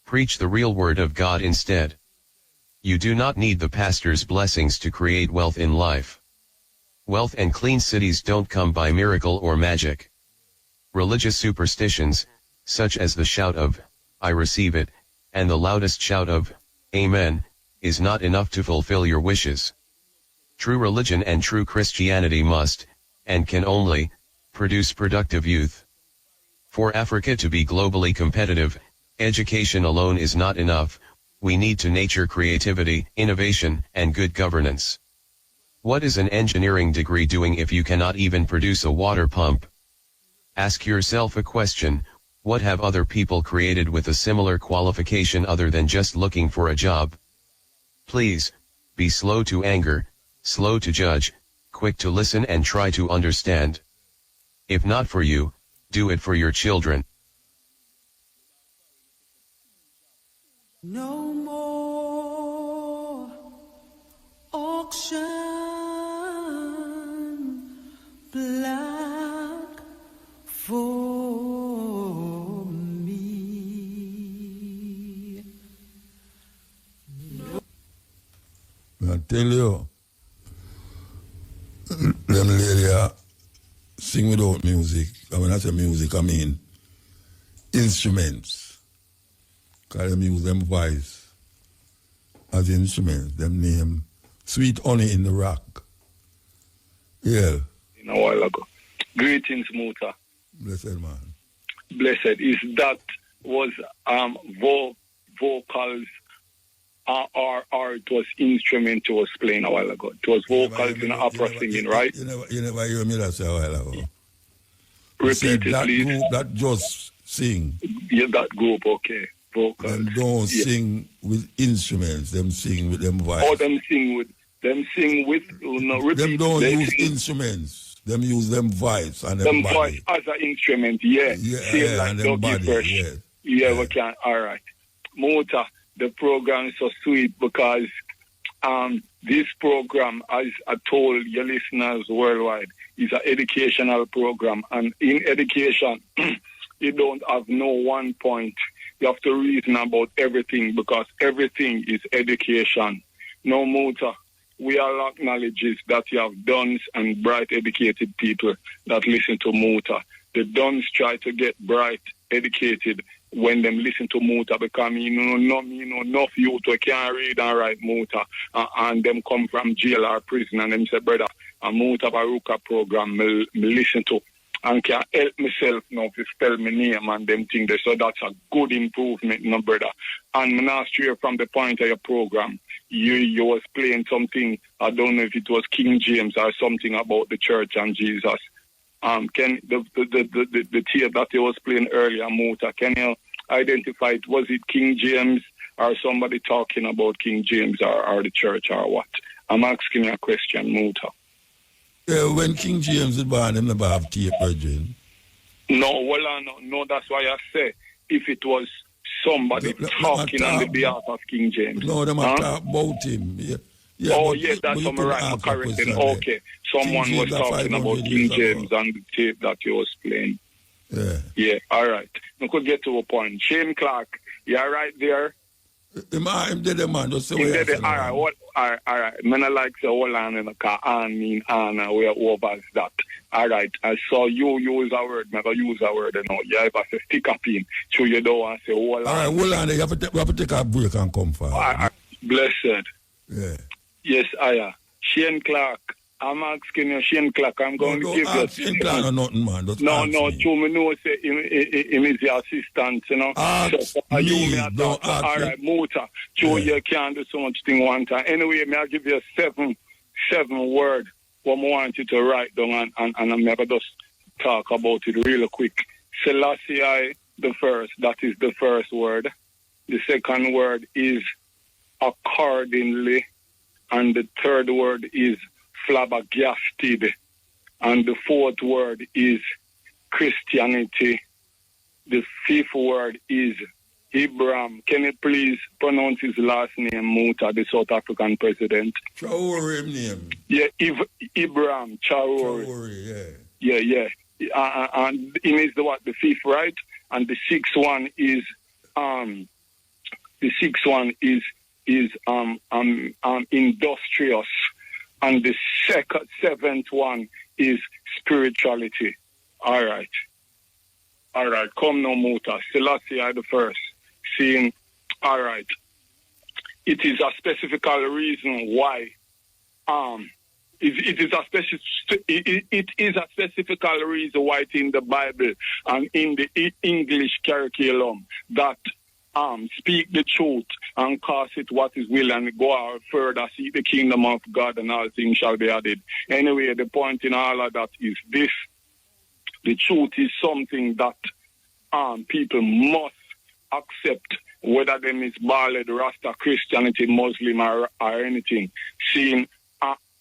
Preach the real word of God instead. You do not need the pastor's blessings to create wealth in life. Wealth and clean cities don't come by miracle or magic. Religious superstitions, such as the shout of, "I receive it," and the loudest shout of, "Amen," is not enough to fulfill your wishes. True religion and true Christianity must, and can only, produce productive youth. For Africa to be globally competitive, education alone is not enough, we need to nurture creativity, innovation, and good governance. What is an engineering degree doing if you cannot even produce a water pump? Ask yourself a question, what have other people created with a similar qualification other than just looking for a job? Please, be slow to anger, slow to judge, quick to listen and try to understand. If not for you, do it for your children. No more auction, black for me. I tell you, them lady sing without music. And when I say music, I mean instruments. Because them use them voice as instruments. Them name Sweet Honey in the Rock. Yeah. A while ago. Greetings, Muta. Blessed man. Blessed. Is that was vocals or it was instrument you was playing a while ago? It was vocals in opera singing, right? You never hear me that say a while ago. Repeat it, that please. Group that just sing. Yeah, that group, okay. Vocals. Them don't sing with instruments. Them sing with them voice. Or them sing with no, repeat. Them don't use sing. instruments. Them use them voice and them body. voice as an instrument, yeah. Same like and them Dougie body, Fresh. yeah. We can. All right. Muta, the program is so sweet because this program, as I told your listeners worldwide, is an educational program. And in education, you don't have no one point. You have to reason about everything because everything is education. No, Muta, we all acknowledge that you have duns and bright educated people that listen to Muta. The duns try to get bright educated when them listen to Muta because enough youth who can't read and write Muta and them come from jail or prison and them say, brother, a Mutabaruka program me listen to and can help myself now to spell my name and them things there. So that's a good improvement, no brother. And me not stray from the point of your program. You was playing something, I don't know if it was King James or something about the church and Jesus. Can the tape that you was playing earlier, Muta, can you identify it? Was it King James or somebody talking about King James or the church or what? I'm asking you a question, Muta. Yeah, when King James is born, them never have tape, virgin. No, no, that's why I say if it was somebody talking on the behalf of King James. No, them talk about him. Yeah, that's what I'm right. Correct. Okay, someone was talking about King James on the tape that you was playing. Yeah, all right. We could get to a point. Shane Clark, you're right there. I'm dead, man. Just say all right. Men I like to hold on in the car and mean Anna, we are over that. All right. I saw you use a word, never use a word, you know. You have to stick up in, so you don't want to say hold on. All right, hold on. You have to take a break and come forward. Blessed. Yeah. Yes, Aya. Shane Clark. I'm asking you, Shane Clark, I'm going to give you... Shane Clark or nothing, man. No, true, me know say him is the assistant, you know. All right, Muta. True, you can't do so much thing one time. Anyway, may I give you seven word what I want you to write down and I'm never just talk about it really quick. Selassie the first, that is the first word. The second word is accordingly. And the third word is flabbergasted. And the fourth word is Christianity. The fifth word is Ibrahim. Can you please pronounce his last name, Muta, the South African president? Traoré name. Yeah, Ibrahim Traoré. Yeah. And he is the fifth, right? And the sixth one is industrious. And the seventh one is spirituality. All right. Come now, Muta. Selassie the first. Seeing, all right. It is a specific reason why. It is a specific reason why it's in the Bible and in the English curriculum that speak the truth and cause it what is will and go out further, seek the kingdom of God and all things shall be added. Anyway, the point in all of that is this. The truth is something that people must accept, whether them is Baaled, Rasta, Christianity, Muslim or anything. Seeing,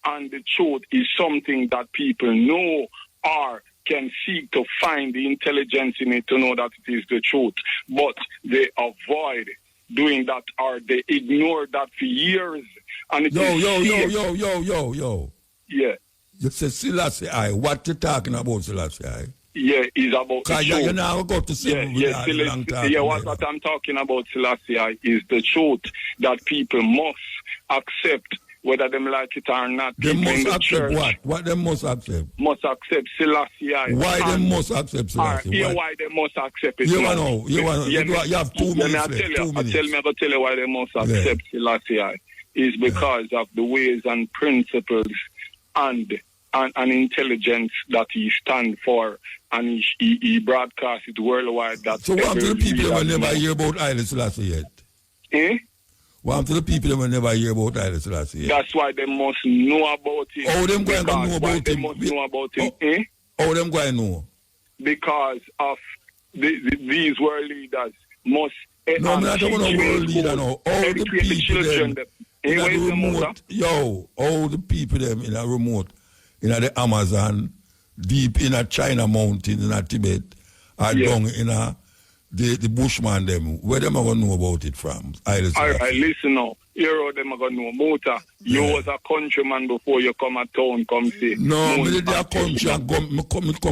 and the truth is something that people know or can seek to find the intelligence in it to know that it is the truth, but they avoid doing that, or they ignored that for years. And it Yo. Yeah. You say Selassie I. What you talking about, Selassie I? Yeah, it's about the truth. You now go to see long time. Yeah, what I'm talking about, Selassie I, is the truth that people must accept, whether them like it or not. They must accept church, what? What they must accept? Must accept Selassie I. Why they must accept Selassie? Why they must accept it. You have 2 minutes left. I tell you why they must accept Selassie I. Is because of the ways and principles and intelligence that he stands for, and he broadcasts it worldwide. That so what to the people that will never hear about Haile Selassie yet? What to the people that will never hear about Haile Selassie yet? That's why they must know about it. How them going to know about him? They must know about him. How them going to know? Because of these world leaders must... No, I'm not talking about world leader now. All the people them in the remote, all the people them in a remote, in the Amazon, deep in a China mountain, in a Tibet, or down in a the Bushman them. Where them are going to know about it from? All right, listen now. Here how them are going to know. Muta, you was a countryman before you come at town, come see. No, me did a country and come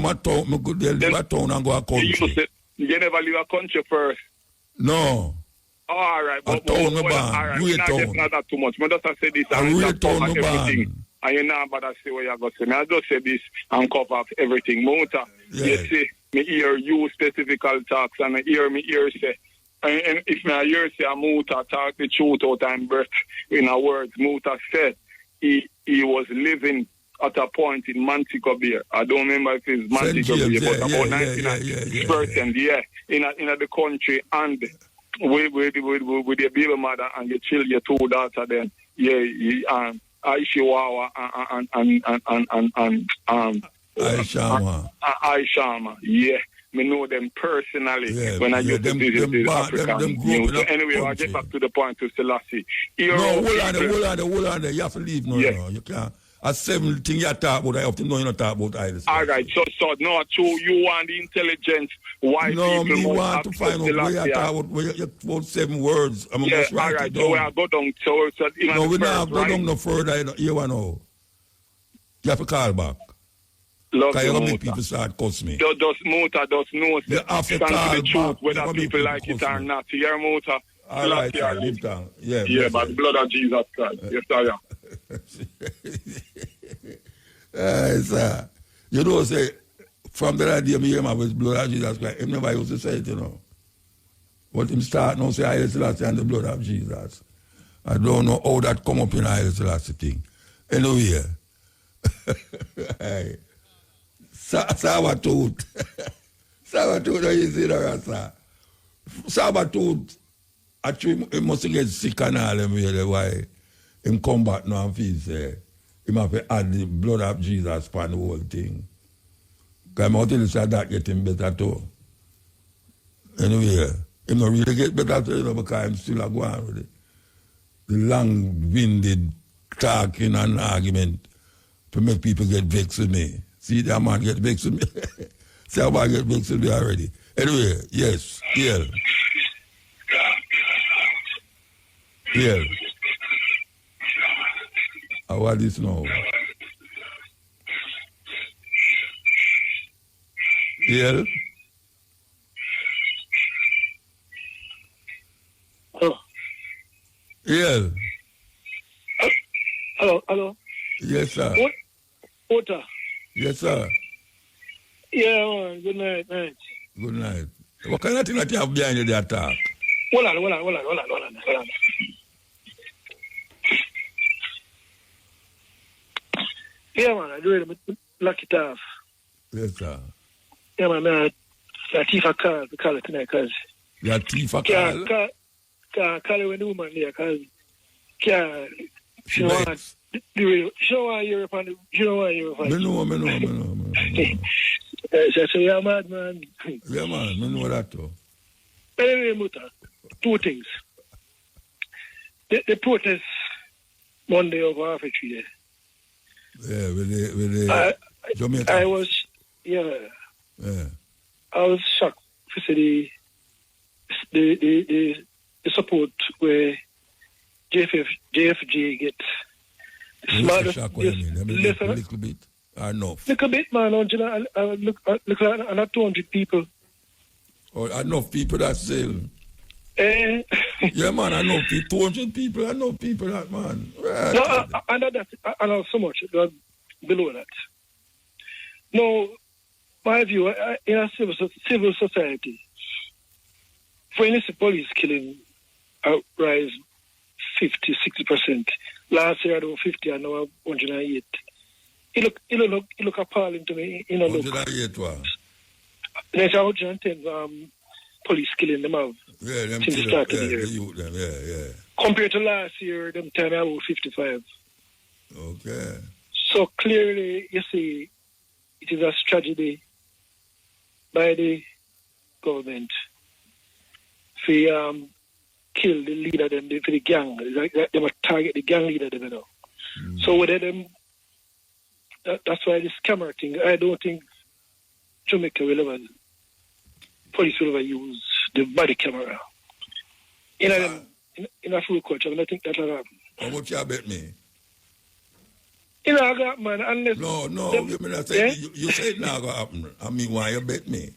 at town, me go there, leave a town and go a country. You never leave a country first? No. All right, but town me ban. All right, we're not getting that too much. I just say this and just cover everything. And you know about to say what you're going to say. I just say this and cover up everything. Muta, you see, me hear you specifical talks and I hear me hear say, and if me hear say Muta talk the truth out and birth in a words, Muta said he was living at a point in Montego Bay. I don't remember if it's Montego Bay, but about 99%, in the country, and with your baby mother and your children, your 2 daughters, then Aishiwawa and Aishama, me know them personally when I used to visit the African news. So anyway, I'll get back to the point to Selassie. Hold on. You have to leave now. You can't. A 7 thing you talk about, I have to know you not talk about Haile Selassie. All right, so no, you want the intelligence, why no, people me want to find out where you talk about, where you about 7 words. I'm all right, so we are go down. No, we not go down no further. You know. You have to call back. Because you're going to make people start cuss me. Just Muta, just know. You have to call the truth, back. whether people like it or not. You hear Muta? All right, leave town. Yeah, by the blood of Jesus Christ. Yes, I am. Sir. You know, say, from the idea me hear my with blood of Jesus Christ, him never used to say it, you know. But him start now say Haile Selassie and the blood of Jesus. I don't know how that come up in Haile Selassie thing. Anyway, Sabatooth. Sabatooth, you see that, sir? Sabatooth, actually, he must get sick and all them really, why him come back now and feel say, he have to add the blood of Jesus for the whole thing. Because I'm out to say that get him better too. Anyway, he not really get better too, you know, because I'm still going with it. The long-winded talking and argument to make people get vexed with me. See that man get vexed with me? See how man get vexed with me already? Anyway, yes, yeah. Yeah. How are this now? Yeah. Hello. Yeah. Hello. Yes, sir. Muta. Yes, sir. Yeah, man. Good night. Good night. What kind of thing that you have behind you there, talk? Hold on. Yeah, man, I do it. Lock it off. Yes, sir. Yeah, man, I thief a call tonight, because... You a thief a call? Call it when the woman there, because... She don't want to hear upon it. She don't want to hear upon it. Me know. So you're mad, man. Yeah, man, me know that too. Anyway, Muta, 2 things. The protest Monday over Africa there. Yeah, with the Jamaica. I was shocked to see the the support where JFG get What's the shock what you mean? I mean, a little bit or enough? Little bit, man. Look at 200 people. Or enough people that sell. Yeah, man, I know people, 200 people, I know people that, man. Right. No, I know that, I know so much below that. No, my view, in a civil society, for instance, police killing rise 50-60%. Last year, I was 50, and now 108. It look appalling to me. 108 what? There's 110 police killing them out. Yeah, them since start of the year. Yeah. Compared to last year, them time I was 55. Okay. So clearly, you see, it is a tragedy by the government for kill the leader them for the gang. Like they must target the gang leader them, you know. So whether them, that's why this camera thing. I don't think Jamaica will ever, police will ever use the body camera. In a full culture, I think that will happen. How much you bet me? I got, man, unless... No, you mean I say, you say it now going to happen. I mean, why you bet me?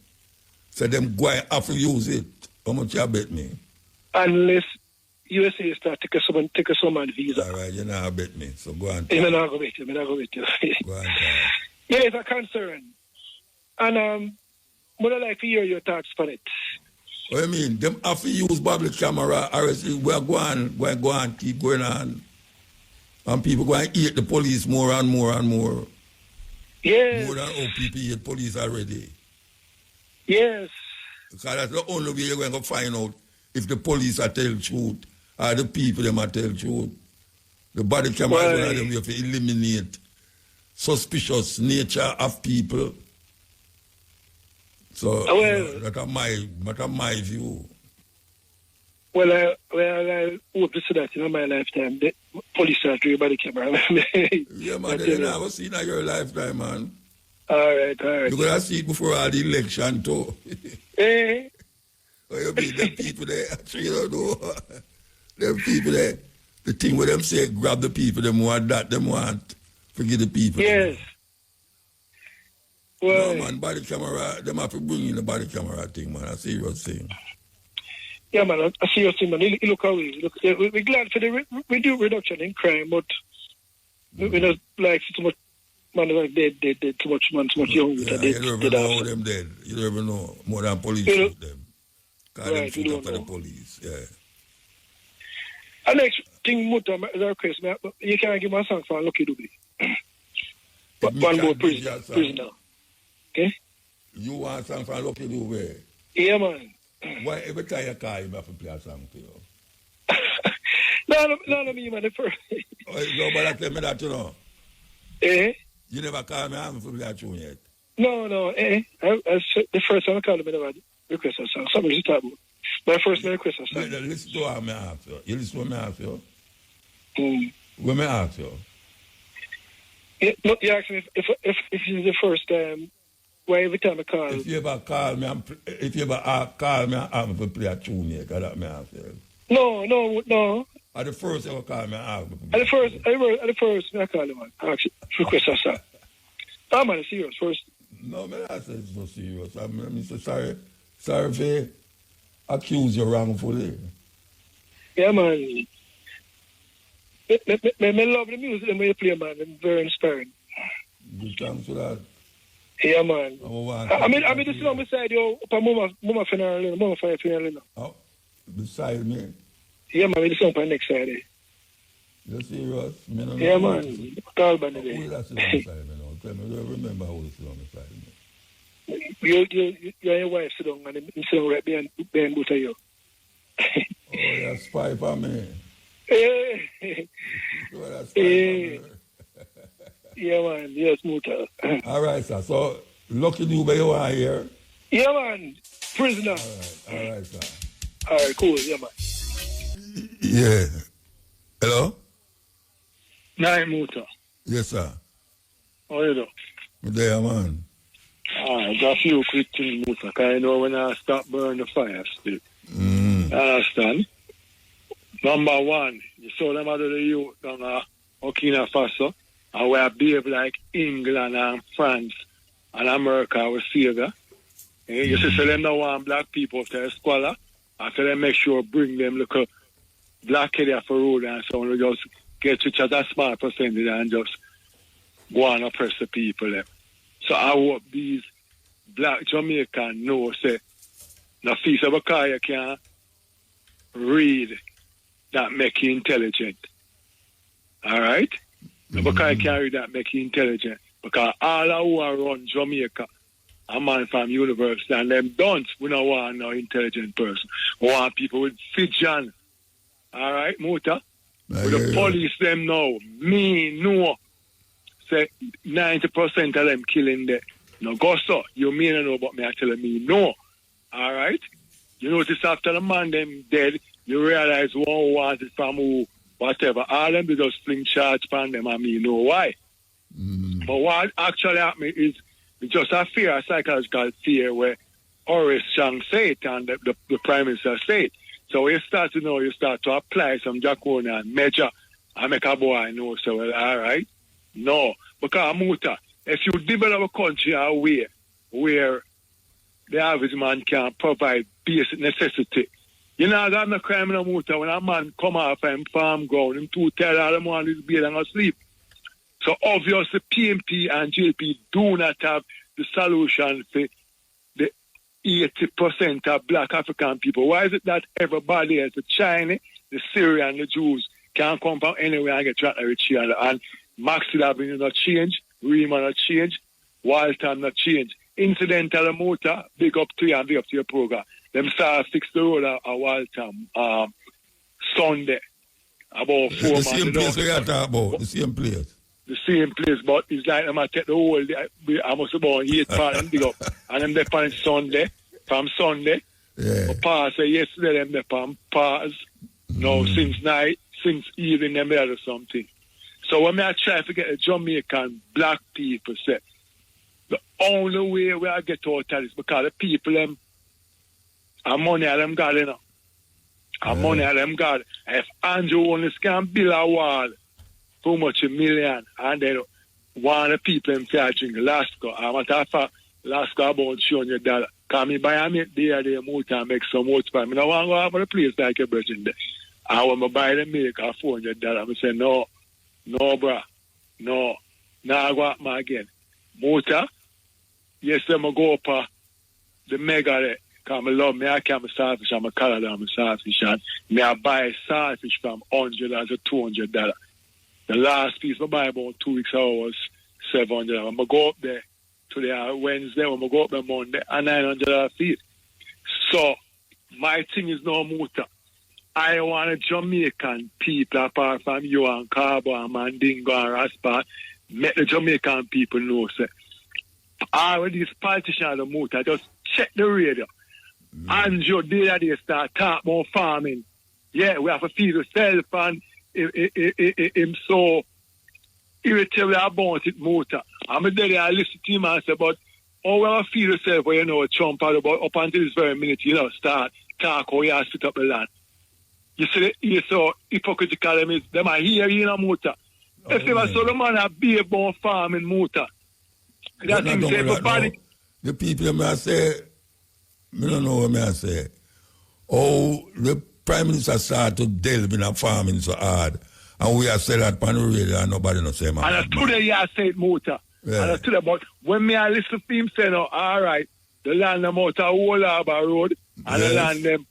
So them going have to use it. How much you bet me? Unless USA start take a someone visa. All right, you know bet me. So go on. I'm not going to bet you. Go on. Yeah, it's a concern. And would I like to hear your thoughts on it? What do you mean? Them have to use public camera or else we're going on, keep going on. And people going to eat the police more and more and more. Yes. More than how people eat police already. Yes. Because that's the only way you're going to find out if the police are telling truth or the people them are telling truth. The body camera is one of them you have to eliminate suspicious nature of people. So that's my view. Well, I hope to see that in my lifetime. The police start doing body camera. Yeah, man, they never seen in your lifetime, man. All right. You're going to see it before all the election, too. Eh? Well, you mean them people there, actually, you don't know. Them people there, the thing where them say, grab the people, them want that, them want, forget the people. Yes. Well, no, man, body camera, them have to bring in the body camera thing, man. I see what you're saying. Yeah, man, I see your thing, man. You look away. We're glad for the reduction in crime, but we don't like too much man like dead, too much young. Yeah, you don't even know how them dead. You don't even know more than police shoot them. Because them shoot up for the police, yeah. And next thing, Muta, is a request. You can't give my song for Lucky Dubby. One more prisoner. Okay? You want a song for Lucky Dubby? Yeah, man. Why every time you call him, I have to play a song to you? No, me, man. The first. Nobody tell me that, you know. Eh? You never call me, I haven't play a tune yet. No. The first time I called him, I never request a song. Something to talk about. My first request a song. Listen to what I ask you. You listen to what I ask you? What I ask you? You ask me if it's the first time. Why every time I call? If you ever call me, I have to play a tune here, because that's me ask you. No. At the first ever call me, I have to play. At the first, I call him, man. I request a song. Oh, man, it's serious first. No, man, I say it's not serious. I'm sorry for accuse you wrongfully. Yeah, man. I love the music that you play, man. It's very inspiring. Good thanks for that. Yeah, man. I mean, this is on beside you. Mama funeral, Mama fire funeral. Oh, beside me? Yeah, man. This is on next Friday. You serious? Yeah, man. Call by the day. Who is that on beside me now? Tell me, I remember who is on beside me. You and your wife sit down and him sit down right behind both of you. Oh, you're a spy for me. You're a spy for me. Yeah, man. Yes, Muta. All right, sir. So, Lucky Dubby, you are here? Yeah, man. Prisoner. All right, sir. All right, cool. Yeah, man. Yeah. Hello? Nah, Muta. Yes, sir. How you doing? I'm there, man. Got a few quick things, Muta, because I know when I start burning the fire still. Mm. Understand? Number one, you saw them out of the youth down Burkina Faso, and we behave like England and France and America will save you. You see, so them don't want black people to the squalor, and so they make sure bring them little black area for road and so on. We just get to chat a small percentage and just go on and oppress the people there. So I hope these black Jamaicans know, say, the feast of a car you can read that make you intelligent. All right? Because you can't read that make you intelligent. Because all who are run Jamaica, a man from university, and them don't, we don't want no intelligent person. We want people with vision. All right, Muta? With the police, them know. Me, no. Say 90% of them killing there. No, go so. You may not know about me, I tell me no. All right? You notice after the man them dead, you realize one wanted from who, whatever. All them, they just fling charge from them, and me know why. But what actually happened is just a fear, a psychological fear where Horace Chang said it and the Prime Minister said it. So you start to know, you start to apply some draconian measure and make a boy know, so well, all right? No. Because, Muta, if you develop a country a way where the average man can provide basic necessity, you know, got no crime in a Muta when a man come off and farm ground, him too tired all the morning his bed and asleep. So obviously PMP and JP do not have the solution for the 80% of black African people. Why is it that everybody else, the Chinese, the Syrian, the Jews, can come from anywhere and get trapped with each other? And Maxwell Avenue not change, Riemann not change, Walton not change. Incidental Motor, big up to you and big up to your program. Them start fix the road at Walton Sunday. About 4 months. The same place we are talking about, the same place. The same place, but it's like I'm going to take the whole day. I must have bought 8 part and dig up. And I'm there on Sunday, from Sunday. Yeah. Pass yesterday, I'm there on pass. No, since night, since evening, I'm there or something. So when I try to get the Jamaican black people, say, the only way we I get out of this because the people, them, and money at them got, you know. And money at them got. If Andrew only can build a wall, too much $1 million, and then one of the people in charging Lasco. I'm at a fact, Lasco about $200. Come me buy a mate there, muta and make some more time. I don't want to go over the place like a virgin there. I want to buy the make a $400. I say, no, bruh, no. Now I go up again. Muta, yes, I'm going to go up the mega there. Because I love me, I can't be starfish, I'm a color, I'm a starfish, and me I buy starfish from $100 to $200. The last piece I buy about 2 weeks ago was $700. I'm going to go up there today, Wednesday, I'm going to go up there Monday, and $900 feet. So, my thing is no muta. I want a Jamaican people, apart from you and Carbo and Mandingo and Raspa, make the Jamaican people know, say, all of these politicians are muta, just check the radio. And your day they start talking about farming. Yeah, we have to feed ourselves and him so irritable about it, Muta. I'm a day I listen to him and say, but we have to feed ourselves where you know Trump out about up until this very minute, you know, start talk how you have to sit up the land. You see, you're so hypocritical, them are here, you know, Muta. If they were so the man a be about farming, Muta. That's him say, everybody. The people may say, I don't know what I say. Oh, the Prime Minister started to delve in a farming so hard. And we have said that on the radio and nobody knows him. And today you have said Muta. Yeah. And today, but when me I listen to him say, no, all right, the land them out of Whole Harbour Road, and the land them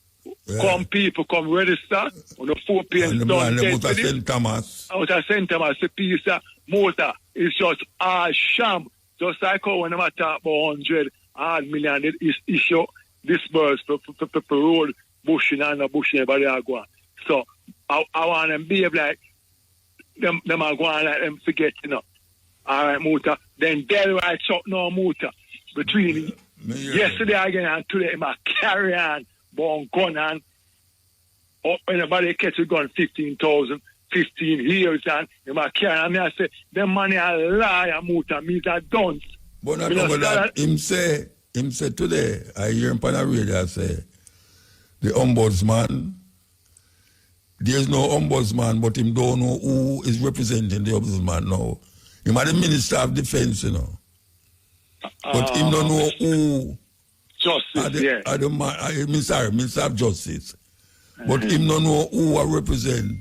come people, come register, on the 4 p.m. done. And the out of St. Thomas. Out of St. Thomas, the piece of Muta is just a sham. Just like how when I talk about 100 million, it is issue disbursed for road, bushing and the bushing, everybody are going. So I want them behave like them are going like them forget, you know. All right, Muta. Then they'll write up no Muta. Between yesterday again and today, I carry on, born gun and anybody catch a gun 15,000, 15 years and you might carry on. I say, them money are lie, Muta, means I don't. But not over that, him say today, I hear him on the radio say, the ombudsman there's no ombudsman, but him don't know who is representing the ombudsman now. Him are the Minister of Defense, you know. But him don't know who. Justice, Minister of Justice. But him don't know who will represent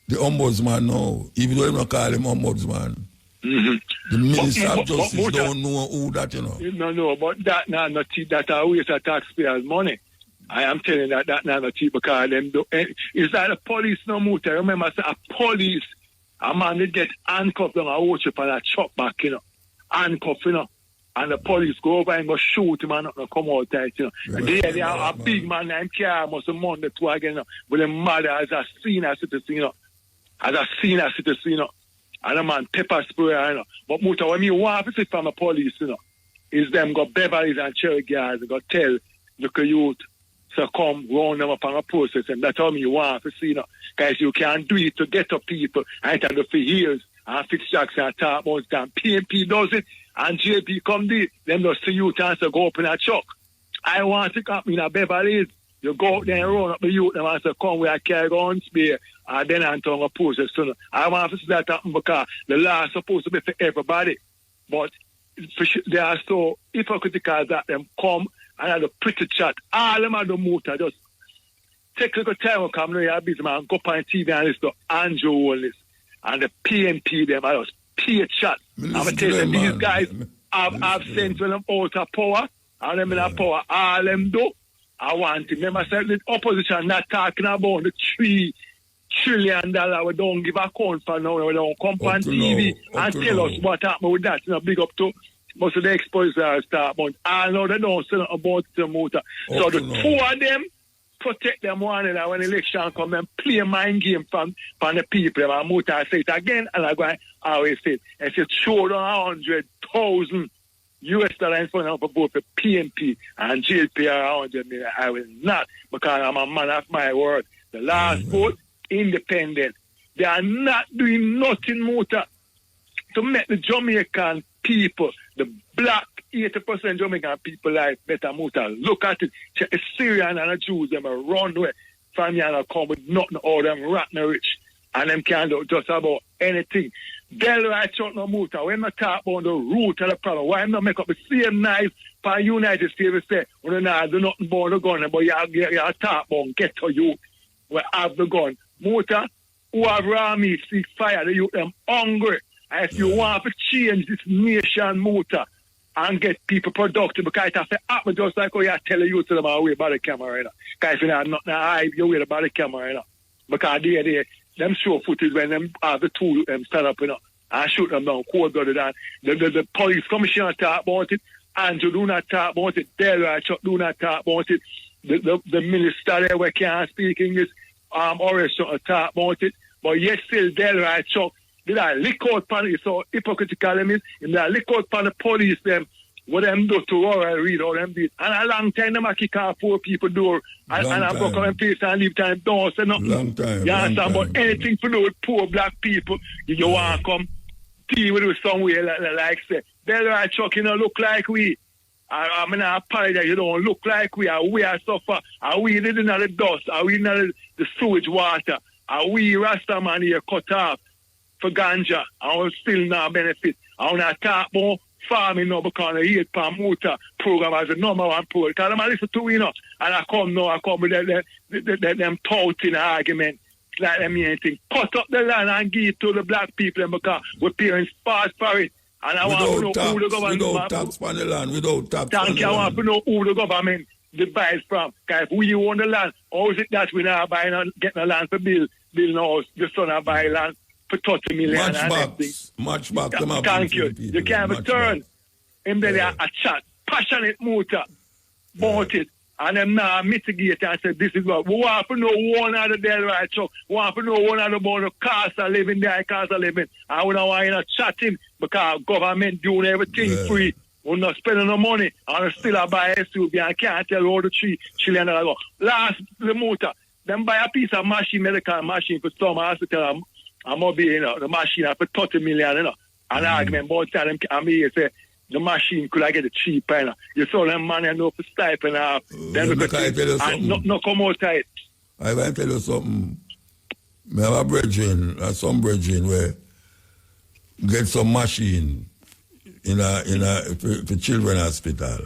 the ombudsman now, even though him not call him ombudsman. The Minister of Justice don't know who that, you know. No, but that not a waste of taxpayers' money. I am telling you that not cheap because them do. It's like the police no muta. Remember, I said a police, a man they get handcuffed on a watch up and a chop back, you know. Handcuffed, you know. And the police go over and go shoot him and not come out tight, you know. And they are a big man named car must have Monday to again, you know. With a mother as a senior citizen, you know. As a senior citizen, you know. And a man pepper spray, you know. But muta, when you want to see from the police, you know, is them go Beverly's and Cherry guards and go tell look at youth. So come round them up on a process, and that's how you want to see, you know. Guys, you can't do it to get up people. I ain't done for years. And fix Jackson and talk about time. PNP does it, and JP come there. Them just see you chance to go up in a truck. I want to come in a Beverly's. You go out there and run up the youth, and I say, come where I carry on spear, and then I'm talking a process. So I want to see that happen because the law is supposed to be for everybody. But they are so hypocritical that them come and have a pretty chat. All them are the muta. Just take a little time and come here, busy man, go up on TV and listen to Andrew Wallace and the PNP them. I just pay a chat. I'm going to tell them these guys have sent them out of power and them in a power. All them do. I want to remember the opposition not talking about the $3 trillion we don't give account for now. We don't come on TV and tell us what happened with that. You know, big up to most of the exposures start, but I know they don't say about the motor. So the two of them protect them one another when election come and play mind game from the people. And motor I say it again and I go and always say it. I say show them $100,000 US in front of both the PNP and JP around me. I will not, because I'm a man of my word. The last vote, independent. They are not doing nothing motor to make the Jamaican people, the black 80% Jamaican people life better motor. Look at it. The Syrian and the Jews, them a run away from here and come with nothing, all them rotten rich. And them can't do just about anything. Delray Chuck no motor. When I talk about the root of the problem, why not make up the same knife for United States and say, well, no, do nothing about the gun, but you talk about get to you. We have the gun. Motor, who have raw meat, see fire, the youth them hungry. And if you want to change this nation motor and get people productive, because it has to happen just like how you tell you to them away by the camera, you know. Because if you have nothing to hide, you away by the camera, you know. Because them show footage when them have the tool them stand up, you know, and shoot them down, cold-blooded. And the police commissioner talk about it, Andrew do not talk about it, Delray Chuck do not talk about it, the minister there where can't speak English, Horace talk about it, but yet still Delray Chuck, did I lick out upon it, so hypocritical them is, and they lick out upon the police them, what them do to Royal Read, all them did. And a long time them a kick off 4 people door, and I broke up in place and leave time don't say nothing. Long time. You understand? But anything to do with poor black people, you want to come deal with it somewhere like say, Delray Chuck, you know, look like we. I mean, I apologize, you don't look like we are. We are suffer. Are we living in the dust? Are we in the sewage water? Are we Rasta man here cut off for ganja? I will still not benefit. I want to talk more farming now because the 8 pound muta program as the number 1 program. Because I'm listen to you know, and I come with them touting argument like them anything. Cut up the land and give it to the black people because we're parents fast for it. And I want to know who the government... Without tax on the land, without tax on the land. I want to know who the government buys from. Because if we own the land, how is it that we now buying and getting the land for build no house? The son of buy land for 30 million and everything. Much back. Thank you. You can't return. And then a chat, passionate motor about it. And them now mitigate and say, this is what we want to know one of the Delray Chuck. We want to know one of the about the cost of living there, cost of living. And we don't want to chat him because government doing everything free. We're not spending no money. And still buy SUV and can't tell all the $3 trillion go. Last, the motor, them buy a piece of machine, medical machine for some hospital. I'm going to be, you know, the machine for 30 million, you know. And argument about them, I mean, say, the machine could I get it cheaper, you know. You saw them money enough for stipend, then we could no come out tight. I want to tell you something. I have a brethren, some brethren where get some machine for children hospital.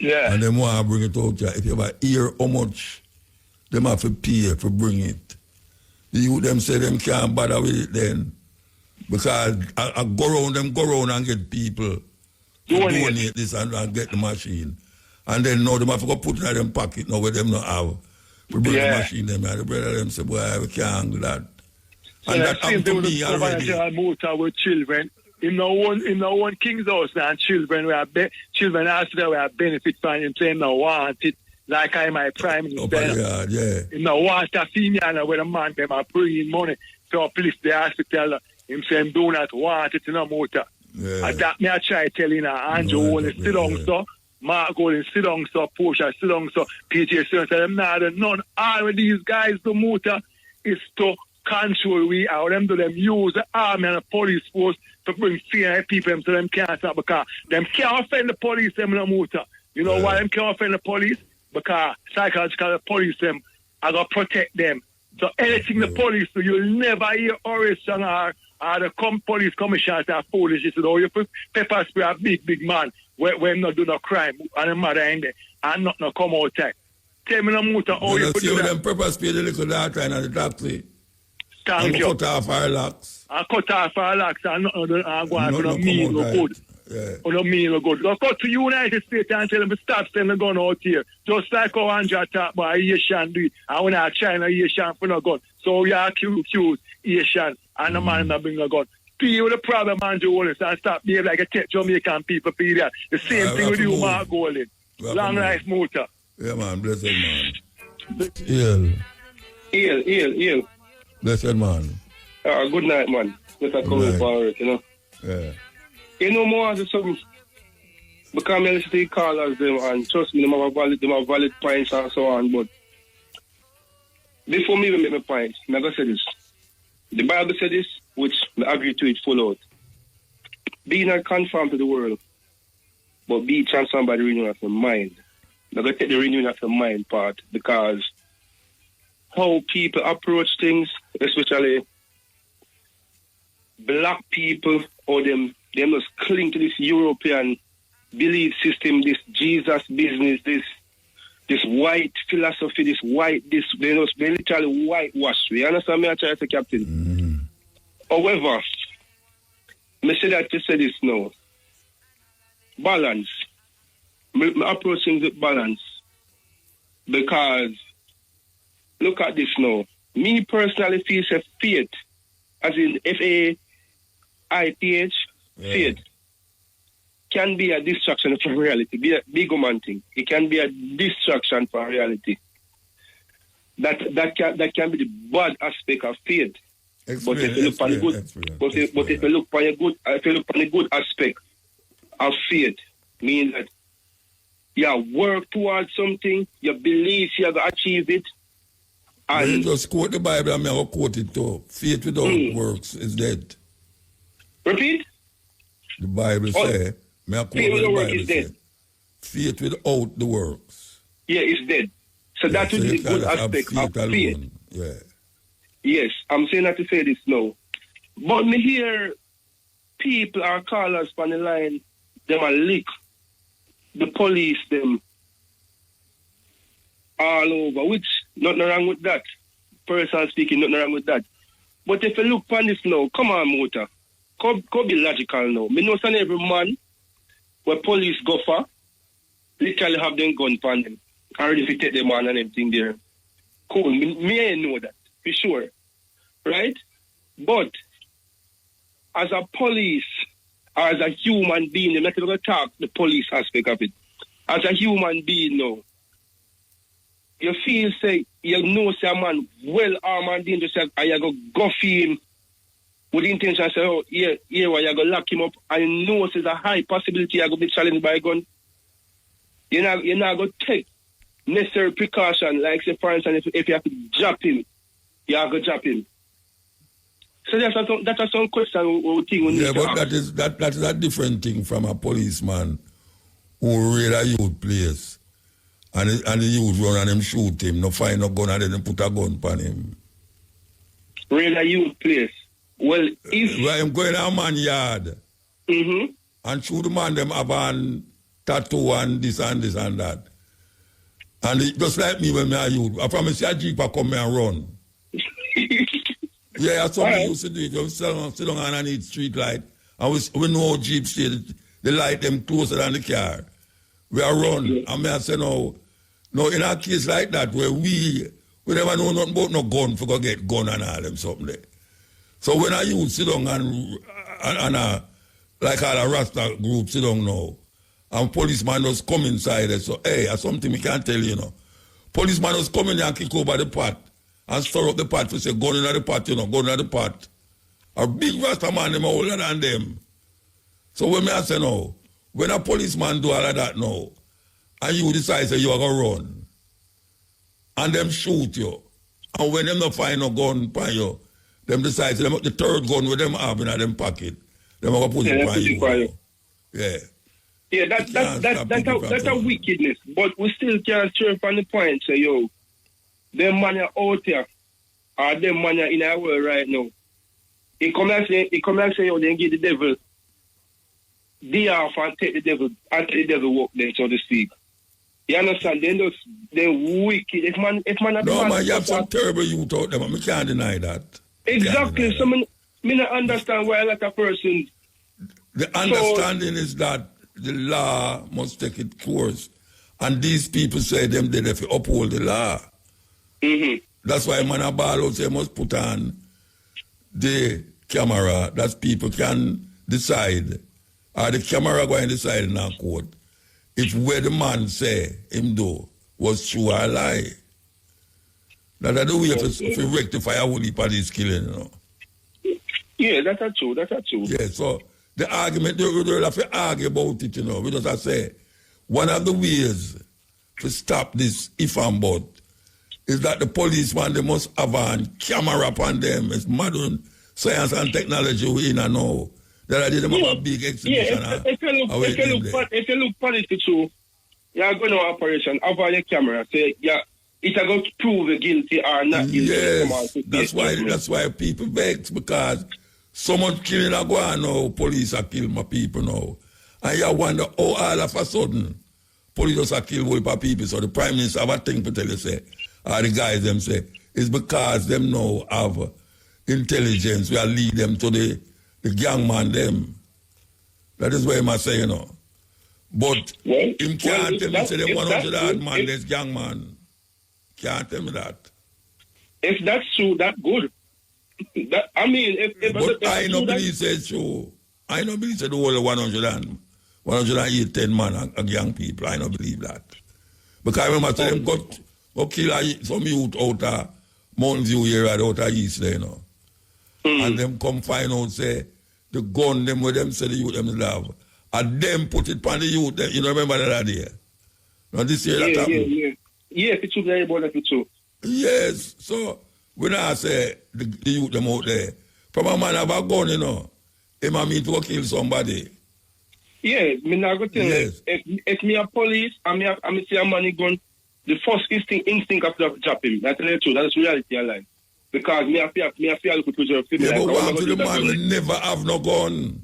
Yeah. And them want to bring it out here. If you ever hear how much them have to pay for bring it, the youth them say them can't bother with it then. Because I go around and get people to donate this and get the machine. And then now them have to go put it in them pocket now where them not have. We bring the machine them and the brother them say, boy, we can't do that. And that happened to me already. Muta with children. In no one king's house and children children hospital where benefit from him saying no want it. Like I my prime minister. Yeah. No want a senior where the man them are bringing money to uplift the hospital. Him saying do not want it in a motor. Yeah. And that me I try telling her Andrew only sit down so Mark Golden sit down so Portia sit down so PTA so them none all of these guys the motor is to control we how them do them use the army and the police force to bring fear in people so them can't stop because them can't offend the police them in the motor. You know why them can't offend the police? Because psychological the police them are gonna protect them. So anything the police do, you'll never hear arrest or the police commissioners are foolish. You said, oh, you put pepper spray a big man when not do no crime and the mother in there and not no come out there. Tell me no motor how you put see them pepper spray the little daughter in the taxi. Thank you. Cut off our locks. I cut off our locks and not go on for no mean no good. Or no mean no good. Go cut to United States and tell them to stop sending the gun out here. Just like how Andrew talk about Asian do it. And when I China Asian for no gun. So you accuse Asian and the man not bring a gun. Deal with the problem, Andrew Wallace, and stop behaving like a tech Jamaican people for that. The same thing with you, Mark Golden. Long life motor. Yeah, man. Blessed man. Ill. Blessed man. Good night, man. Let us come for it, you know. Yeah. You know more as something. Because I listen to the callers them and trust me, them have valid points and so on, but before me even make my point, I'm going to say this. The Bible said this, which I agree to it full out. Be not conformed to the world, but be transformed by the renewing of the mind. I'm going to take the renewing of the mind part because how people approach things, especially black people, or them just cling to this European belief system, this Jesus business, this white philosophy, they literally whitewash. You understand me? I try to say, Captain. However, I say that to say this now. Balance. I'm approaching the balance because look at this now. Me personally feel faith, as in FAITH, faith, can be a distraction from reality. Be a big man thing. It can be a distraction from reality. That can be the bad aspect of faith. But if you look on the good, but if you look on the good aspect of faith, means that you work towards something, you believe you have to achieve it. And you just quote the Bible and I will quote it too. Faith without works is dead. Repeat? The Bible says, faith without works is dead. Faith without the works. Yeah, it's dead. So that is the good aspect of faith. Yeah. Yes, I'm saying that to say this now. But me hear people or callers on the line, them are lick the police, them all over, which nothing wrong with that. Personally speaking, nothing wrong with that. But if you look on this now, come on, Muta. Go be logical now. Me know some every man where police go for, literally have them gun on them. Already if you take them on and everything there. Cool. Me ain't know that, for sure. Right? But as a police, or as a human being, I'm not going to talk the police aspect of it. As a human being now, you feel, say, you know, say a man well armed and dangerous, and you go for him with the intention to say, oh, yeah, well, you're going to lock him up, and you know there's a high possibility you're going to be challenged by a gun. You're not going to take necessary precaution, like, say, for instance, if you have to drop him, you have to drop him. So that's some question or thing. Yeah, but that is a different thing from a policeman who raid a youth place And the youth run and them shoot him, no find no gun and then put a gun upon him. Really a youth place. Well, if... Well, I'm going to a man yard. Mm-hmm. And shoot the man them have on tattoo and this and this and that. And it, just like me when I youth, I promise you a jeep I come and run. Yeah, that's what we used to do. We sit down underneath street light. And we know jeep stay, the light them closer than the car. We are run. And I say no, in a case like that where we never know nothing about no gun for go get gun and all them something there. So when I youth sit down and like all a Rasta group sit down now, and policeman just come inside and so, hey, that's something we can't tell you, Policeman just come in there and kick over the pot and stir up the pot to say, gun in the pot, gun in the pot. A big Rasta man, them are older than them. So when I say no, when a policeman do all of that now, and you decide say you are going to run, and them shoot you, and when them not find no gun by you, them decide them the third gun with them have in them pocket, them are going to put it by you. Yeah. Yeah, that's a wickedness. But we still can't turn from the point, say, yo, them man are out there, or them man are in our world right now. He come and say, yo, they give the devil the off and take the devil work there, so to speak. You understand? They're wicked. If man you have some terrible youth out there, but we can't deny that. Exactly. So me not understand why a lot of persons. The understanding is that the law must take its course. And these people say them they have to uphold the law. Mm-hmm. That's why man Abalo say must put on the camera that people can decide, or the camera going to decide in our court if where the man say him do was true or lie. That is the way to rectify a whole heap of this killing, Yeah, that's true. Yeah, so the argument, they have to argue about it, We just have to say, one of the ways to stop this if and but is that the policeman, they must have a camera upon them. It's modern science and technology we in and now. That they have a big exhibition. If you look politics too, you're going to operation over your camera, say, yeah, it's going to prove you're guilty or not guilty. Yes, that's why people vex, because so much killing are going now, police are killing my people now. And you wonder, all of a sudden, police are killing whole heap of people. So the Prime Minister have a thing to tell you, say, or the guys them say, it's because them now have intelligence, we are lead them to the gang man them. That is what I say, But him can't tell me, say, them 100 odd man, there's gang man. Can't tell me that. If that's true, that's good. But I don't believe it's true. I don't believe it's the whole 110 man are young people. I don't believe that. Because I remember them go kill some youth out of Mountain View here out of East there, And them come find out, say, the gun them with them say the youth them love. And them put it on the youth, them, remember that idea? Now this year that happened. Yeah, it's true, that's true. Yes, so when I say the youth them out there, from a man have a gun, him and me to go kill somebody. Yeah, me not go tell you. If me a police and me see a man gun, the first instinct of to drop him. That's the truth. That's reality of life. Because me a feel to preserve people. Yeah, but what to the man will never have no gun.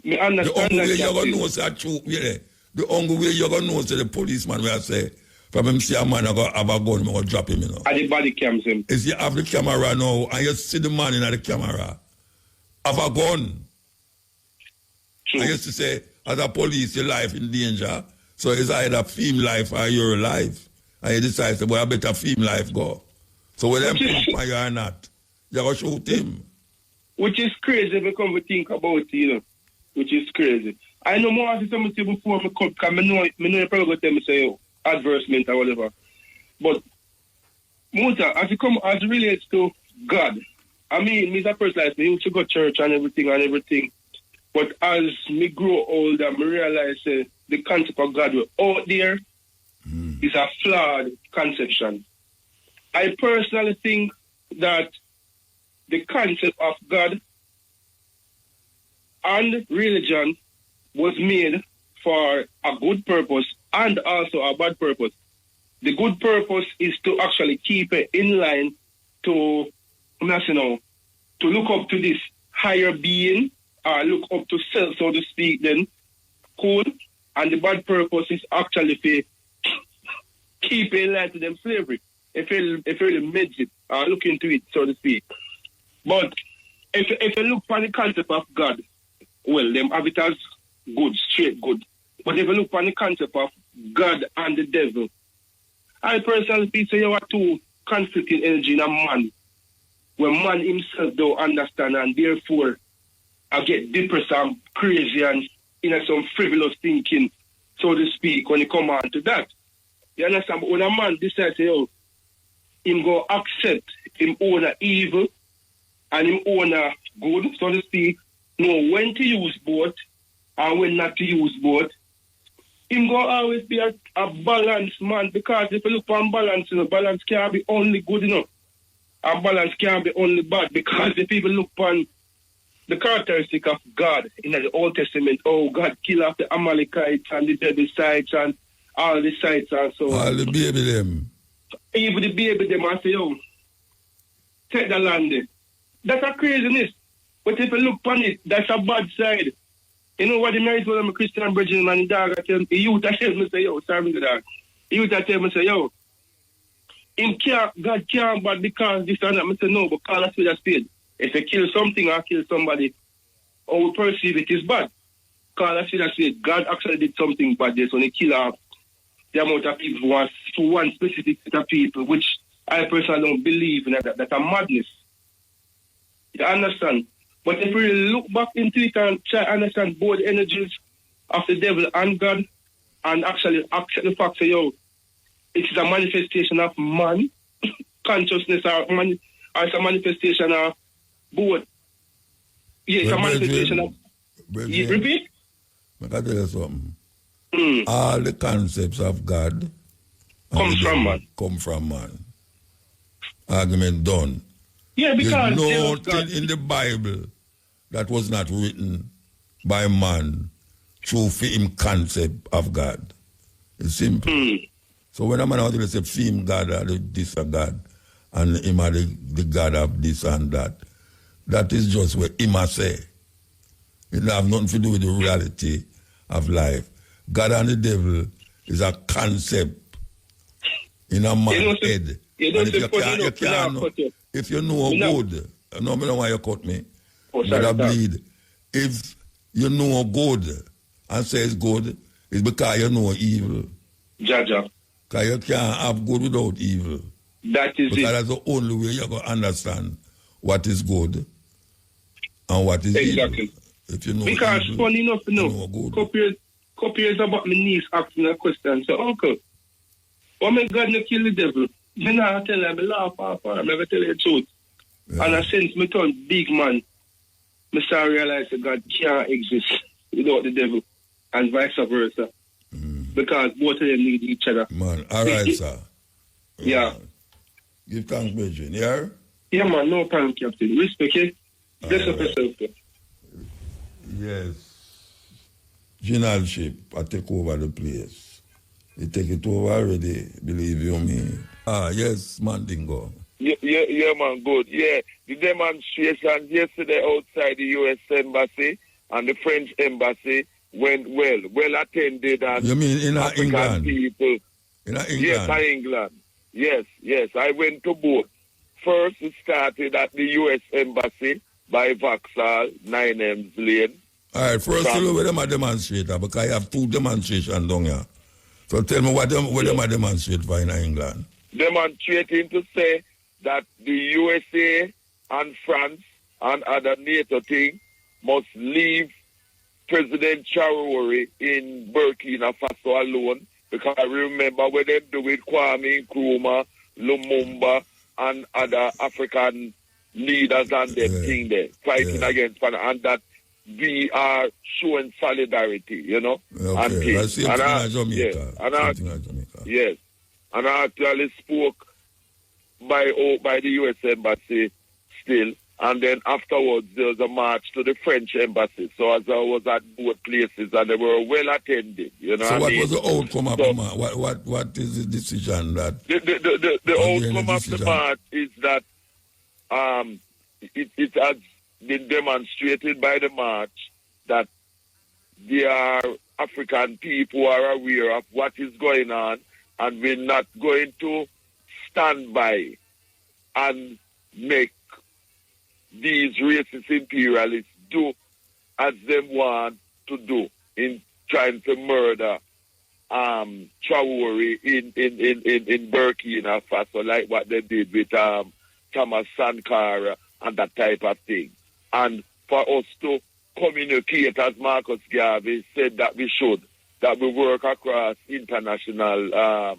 Me understand the only way you're going to know is that truth. Yeah. The only way you're going to know is the policeman will say, from him see a man have a gun, I'm going to drop him, And the body cams him. Is you have the camera now, and you see the man in the camera, have a gun. True. I used to say, as a police, your life in danger. So it's either film life or your life. And you decide, well, I better film life go. So whether I'm put you or not, you're going to shoot him. Which is crazy if you come to think about it, Which is crazy. I know more as something before I come, because I know you probably going to tell me, say, advertisement or whatever. But, Muta, as it relates to God, I mean, me as a person like me, used to go to church and everything. But as me grow older, I realize the concept of God out there is a flawed conception. I personally think that the concept of God and religion was made for a good purpose and also a bad purpose. The good purpose is to actually keep it in line to, to look up to this higher being, or look up to self, so to speak, then, cool. And the bad purpose is actually to keep in line to them slavery. If you really meds it, or look into it, so to speak. But if you look for the concept of God, well, them have it as good, straight good. But if you look for the concept of God and the devil, I personally think say you have two conflicting energy in a man, where man himself don't understand, and therefore I get depressed and crazy and some frivolous thinking, so to speak, when it come on to that. You understand? But when a man decides, him go accept him own evil and him own good, so to speak, know when to use both and when not to use both, him go always be a balanced man, because if you look for balance, balance can't be only good enough. And balance can't be only bad, because if people look on the characteristic of God in the Old Testament, God kill off the Amalekites and the Jebusites and all the sites and so on. All the baby them. Even the baby them, I say, take the land there. That's a craziness. But if you look on it, that's a bad side. You know what the married one of my Christian brethren and the dog, I tell me, the youth I tell me, say, sorry, the dog. The youth I tell me, say, God can't bad because this and that. I say, no, but call a spade a spade. If you kill something or kill somebody, or we perceive it is bad. Call a spade a spade. God actually did something bad there, so they kill off the amount of people for one specific set of people, which I personally don't believe in. That's a madness. You understand? But if we look back into it and try to understand both energies of the devil and God, and actually accept the fact that, it is a manifestation of man, consciousness, or it's a manifestation of both. Yes, a manifestation of... Repeat? I can tell you something. All the concepts of God come from man. Argument done. Yeah, because there's nothing in the Bible that was not written by man through him concept of God. It's simple. So when a man out there say him God or this or God, and him are the God of this and that, that is just what him a say. It have nothing to do with the reality of life. God and the devil is a concept in a man's head. If you know good, no, I don't want you to cut me. But I bleed. If you know good and say it's good, it's because you know evil. Jaja. Because you can't have good without evil. That is because that's the only way you're going to understand what is good and what is evil. If you know because evil, funny enough, couple years about my niece asking a question. So, uncle, why may God not kill the devil? Then I tell him, I laugh off, I'm never tell you the truth. Yeah. And since me turn big man, I start realize that God can't exist without the devil, and vice versa. Because both of them need each other. Man, all right, sir. Yeah. Give thanks, Bridget, yeah? Yeah, man, no problem, Captain. Respect it. Bless up yourself, sir. Yes. Generalship, I take over the place. You take it over already, believe you me. Yes, Mandingo. Yeah, man, good. Yeah, the demonstration yesterday outside the U.S. Embassy and the French Embassy went well attended. And you mean in England? People. In England? Yes, in England. Yes. I went to both. First, it started at the U.S. Embassy by Vauxhall, 9M's Lane. All right, first tell me where them are demonstrating, because I have two demonstrations down here. So tell me what them are demonstrating for in England. Demonstrating to say that the USA and France and other NATO things must leave President Traoré in Burkina Faso alone, because I remember when they do with Kwame Nkrumah, Lumumba, and other African leaders and them thing there, fighting against Pan, and that we are showing solidarity, you know. Okay, that's the thing in Jamaica. Yes, and I actually spoke by the U.S. Embassy still, And then afterwards, there was a march to the French embassy. So as I was at both places, and they were well attended. You know so what I mean? was the outcome of the march? What is the decision that? The outcome of the march is that it has been demonstrated by the march that there are African people who are aware of what is going on, and we're not going to stand by and make these racist imperialists do as they want to do in trying to murder Traoré in Burkina Faso, like what they did with Thomas Sankara and that type of thing. And for us to communicate, as Marcus Garvey said that we should, that we work across international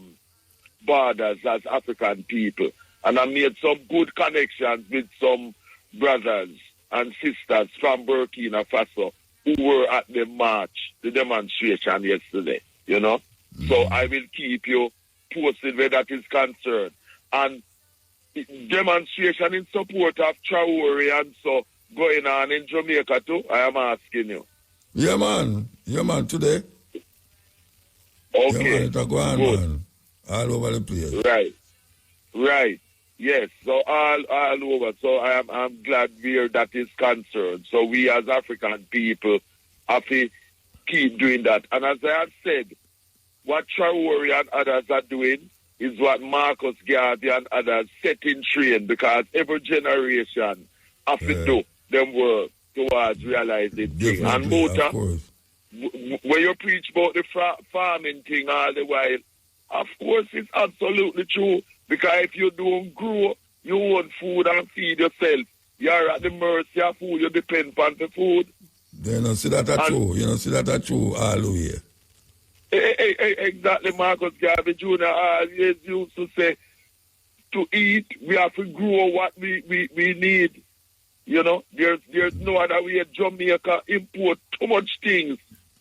borders as African people. And I made some good connections with some brothers and sisters from Burkina Faso who were at the march, the demonstration yesterday, you know. So I will keep you posted where that is concerned. And demonstration in support of Traoré and so going on in Jamaica too, I am asking you. Yeah, man, today. Okay. Yeah, man, go on, man. All over the place. Right. Yes, so all over. So I'm glad where that is concerned. So we as African people have to keep doing that. And as I have said, what Traoré and others are doing is what Marcus Garvey and others set in train, because every generation have to do them work towards realizing things. And Muta, when you preach about the farming thing all the while, of course it's absolutely true. Because if you don't grow your own food and feed yourself, you're at the mercy of food, you depend on the food. You don't see that true. You don't see that true all the way. Exactly, Marcus Garvey Jr. always used to say, to eat, we have to grow what we need. You know, there's no other way. Jamaica import too much things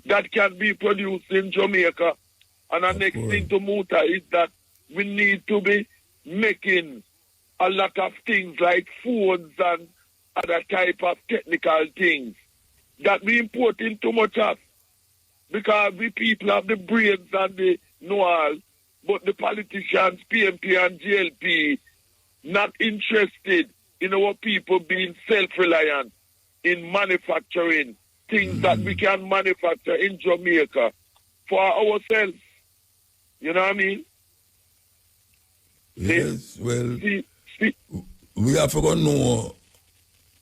that can be produced in Jamaica. And the next thing to Muta is that we need to be making a lot of things like phones and other type of technical things that we import in too much of. Because we people have the brains and the know-all, but the politicians, PMP and GLP, not interested in our people being self-reliant in manufacturing things that we can manufacture in Jamaica for ourselves. You know what I mean? Yes, well, we have to know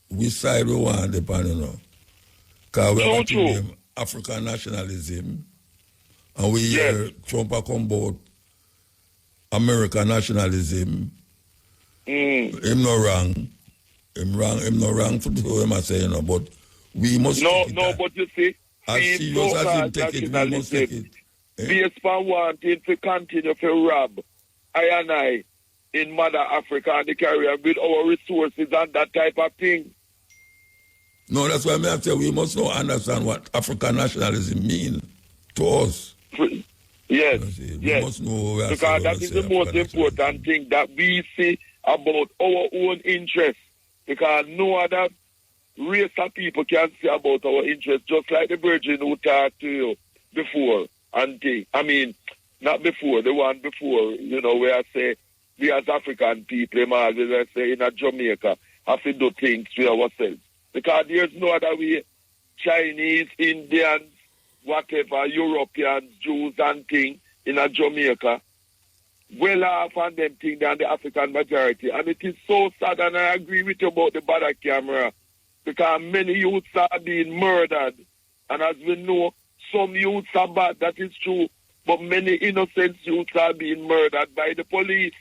which side we want upon, you know. Because we have to name African nationalism, and we hear Trump come about American nationalism. Him no wrong. Him no wrong for do him I say, you know, but we must but you see, as serious as him take it, we must take it. Based on wanting to continue to rob I in Mother Africa and the Caribbean with our resources and that type of thing. No, that's why I have to say we must not understand what African nationalism means to us. Yes, we must know because that is the most important thing that we see about our own interests. Because no other race of people can see about our interests, just like the virgin who talked to you before. I mean, not before, the one before, you know, where I say, we as African people, as I say, in Jamaica, have to do things to ourselves. Because there's no other way. Chinese, Indians, whatever, Europeans, Jews and things in Jamaica, well off on them things than the African majority. And it is so sad, and I agree with you about the bad camera, because many youths are being murdered. And as we know, some youths are bad, that is true, but many innocent youths are being murdered by the police,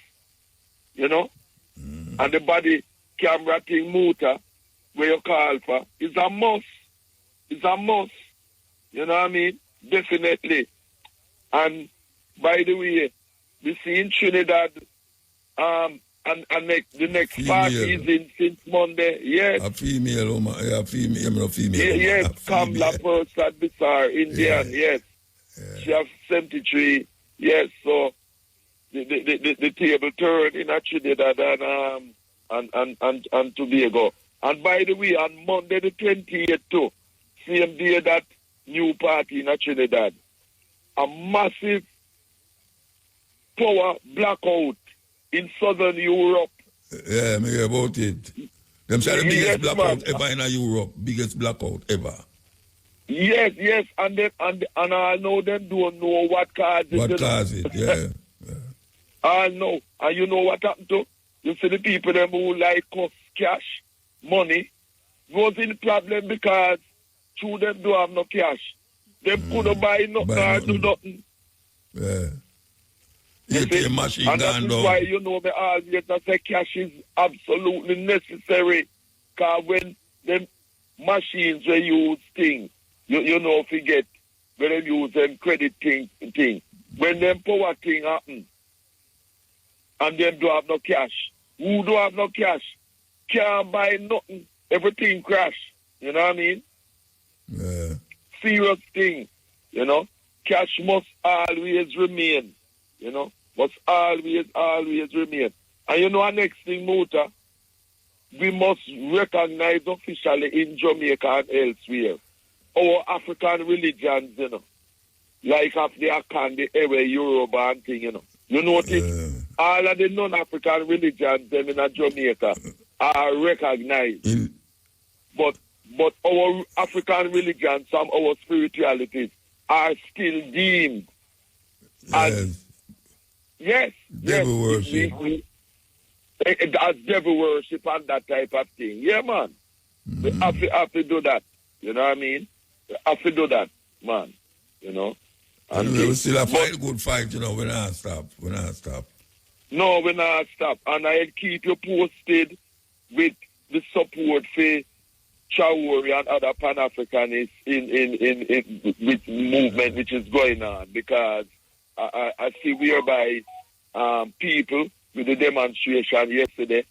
you know? And the body camera thing, muta, where you call for, is a must. It's a must. You know what I mean? Definitely. And by the way, we see in Trinidad, and the next female. party is in since Monday. Yes. A female woman. Yeah, female. Yes, Kamla Persad Bissar, Indian. Yes. She has 73. Yes. So the table turned in Trinidad and Tobago. And by the way, on Monday the 28th too, same day that new party in Trinidad, a massive power blackout in southern Europe. Yeah, me hear about it. Them say the Yes, biggest blackout man. ever in Europe. Biggest blackout ever. Yes, and I know them don't know what caused it. What caused it, yeah. I know. And you know what happened to? You see the people them who like us cash, money, was in problem because through them don't have no cash. Them couldn't buy nothing or do nothing. Yeah. You see? ATM machine And that gone is down. why you know me always I say cash is absolutely necessary. Because when them machines they use things, you know if you get when they use them credit thing. When them power thing happen and them don't have no cash. Who don't have no cash can't buy nothing. Everything crash. You know what I mean? Yeah. Serious thing. You know? Cash must always remain. You know? Must always remain. And you know our next thing, Muta, we must recognize officially in Jamaica and elsewhere our African religions, you know. Like of the Akandi, Ewe, Yoruba and thing, you know. You notice all of the non-African religions them in Jamaica are recognized. But our African religions, some of our spiritualities are still deemed as devil worship. As devil worship and that type of thing. Yeah, man. We have to do that. You know what I mean? We have to do that, man. You know? And Anyway, we still a fight, good fight, you know. We're not stop. No, we're not stop. And I'll keep you posted with the support for Traoré and other Pan-Africanists in with movement which is going on, because I see whereby people with the demonstration yesterday,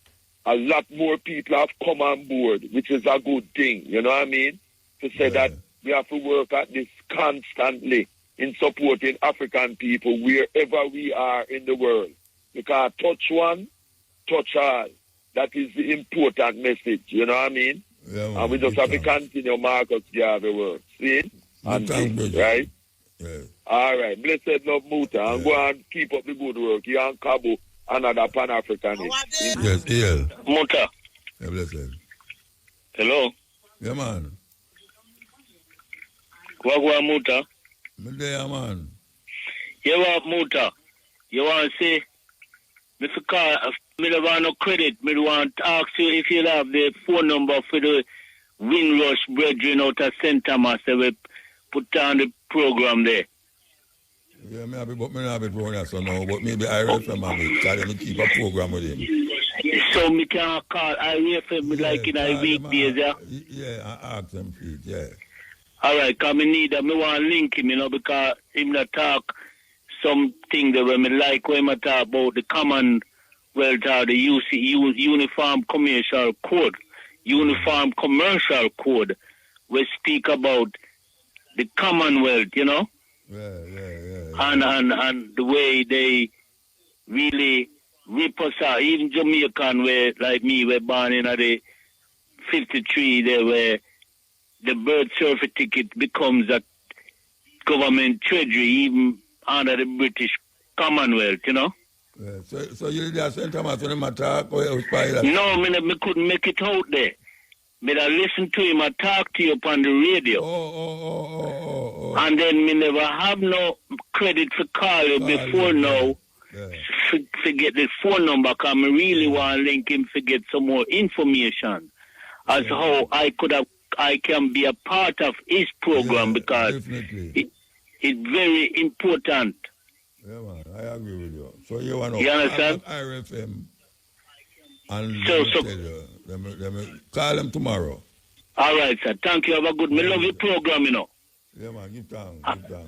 a lot more people have come on board, which is a good thing, you know what I mean? To say that we have to work at this constantly in supporting African people wherever we are in the world. Because touch one, touch all. That is the important message, you know what I mean? Yeah, man, and we just have to continue Marcus Garvey work. See? And things, right? Yeah. All right. Blessed love Muta. And go and keep up the good work. You and Cabo, another Pan-Africanist. Yes, yeah. Muta. Yeah, blessed. Hello. Yeah, man. Wagwa Muta. Me there, man. You want Muta? You want to say, Mr. Carl, me don't want no credit. Me want to ask you if you have the phone number for the Windrush brethren out of St. Thomas that we put on the program there. Yeah, me have it, but me not have it for so now. But maybe I RFM have it, because they keep a program with him. So me can call IRFM like in a weekdays, yeah? Yeah, I ask them for it, yeah. All right, because me want to link him, you know, because him not talk something that when me like when I talk about the Commonwealth or the Uniform Commercial Code. Uniform Commercial Code, we speak about the Commonwealth, you know? Yeah. And the way they really rip us out. Even Jamaican, where like me, were born in the 53, there where the birth certificate becomes a government treasury, even under the British Commonwealth, you know? Yeah. So you just St. Thomas when him attack or else by that? No, me couldn't make it out there. Me I listen to him, I talk to you upon the radio. Oh. And then me never have no credit for call you before now. For get the phone number, because I really want to link him to get some more information as how I can be a part of his program, because it's very important. Yeah, man, I agree with you. So you want to understand? IRFM and So let me call them tomorrow. All right, sir. Thank you. Have a good. Me love your program, you know. Yeah, man. Give thanks.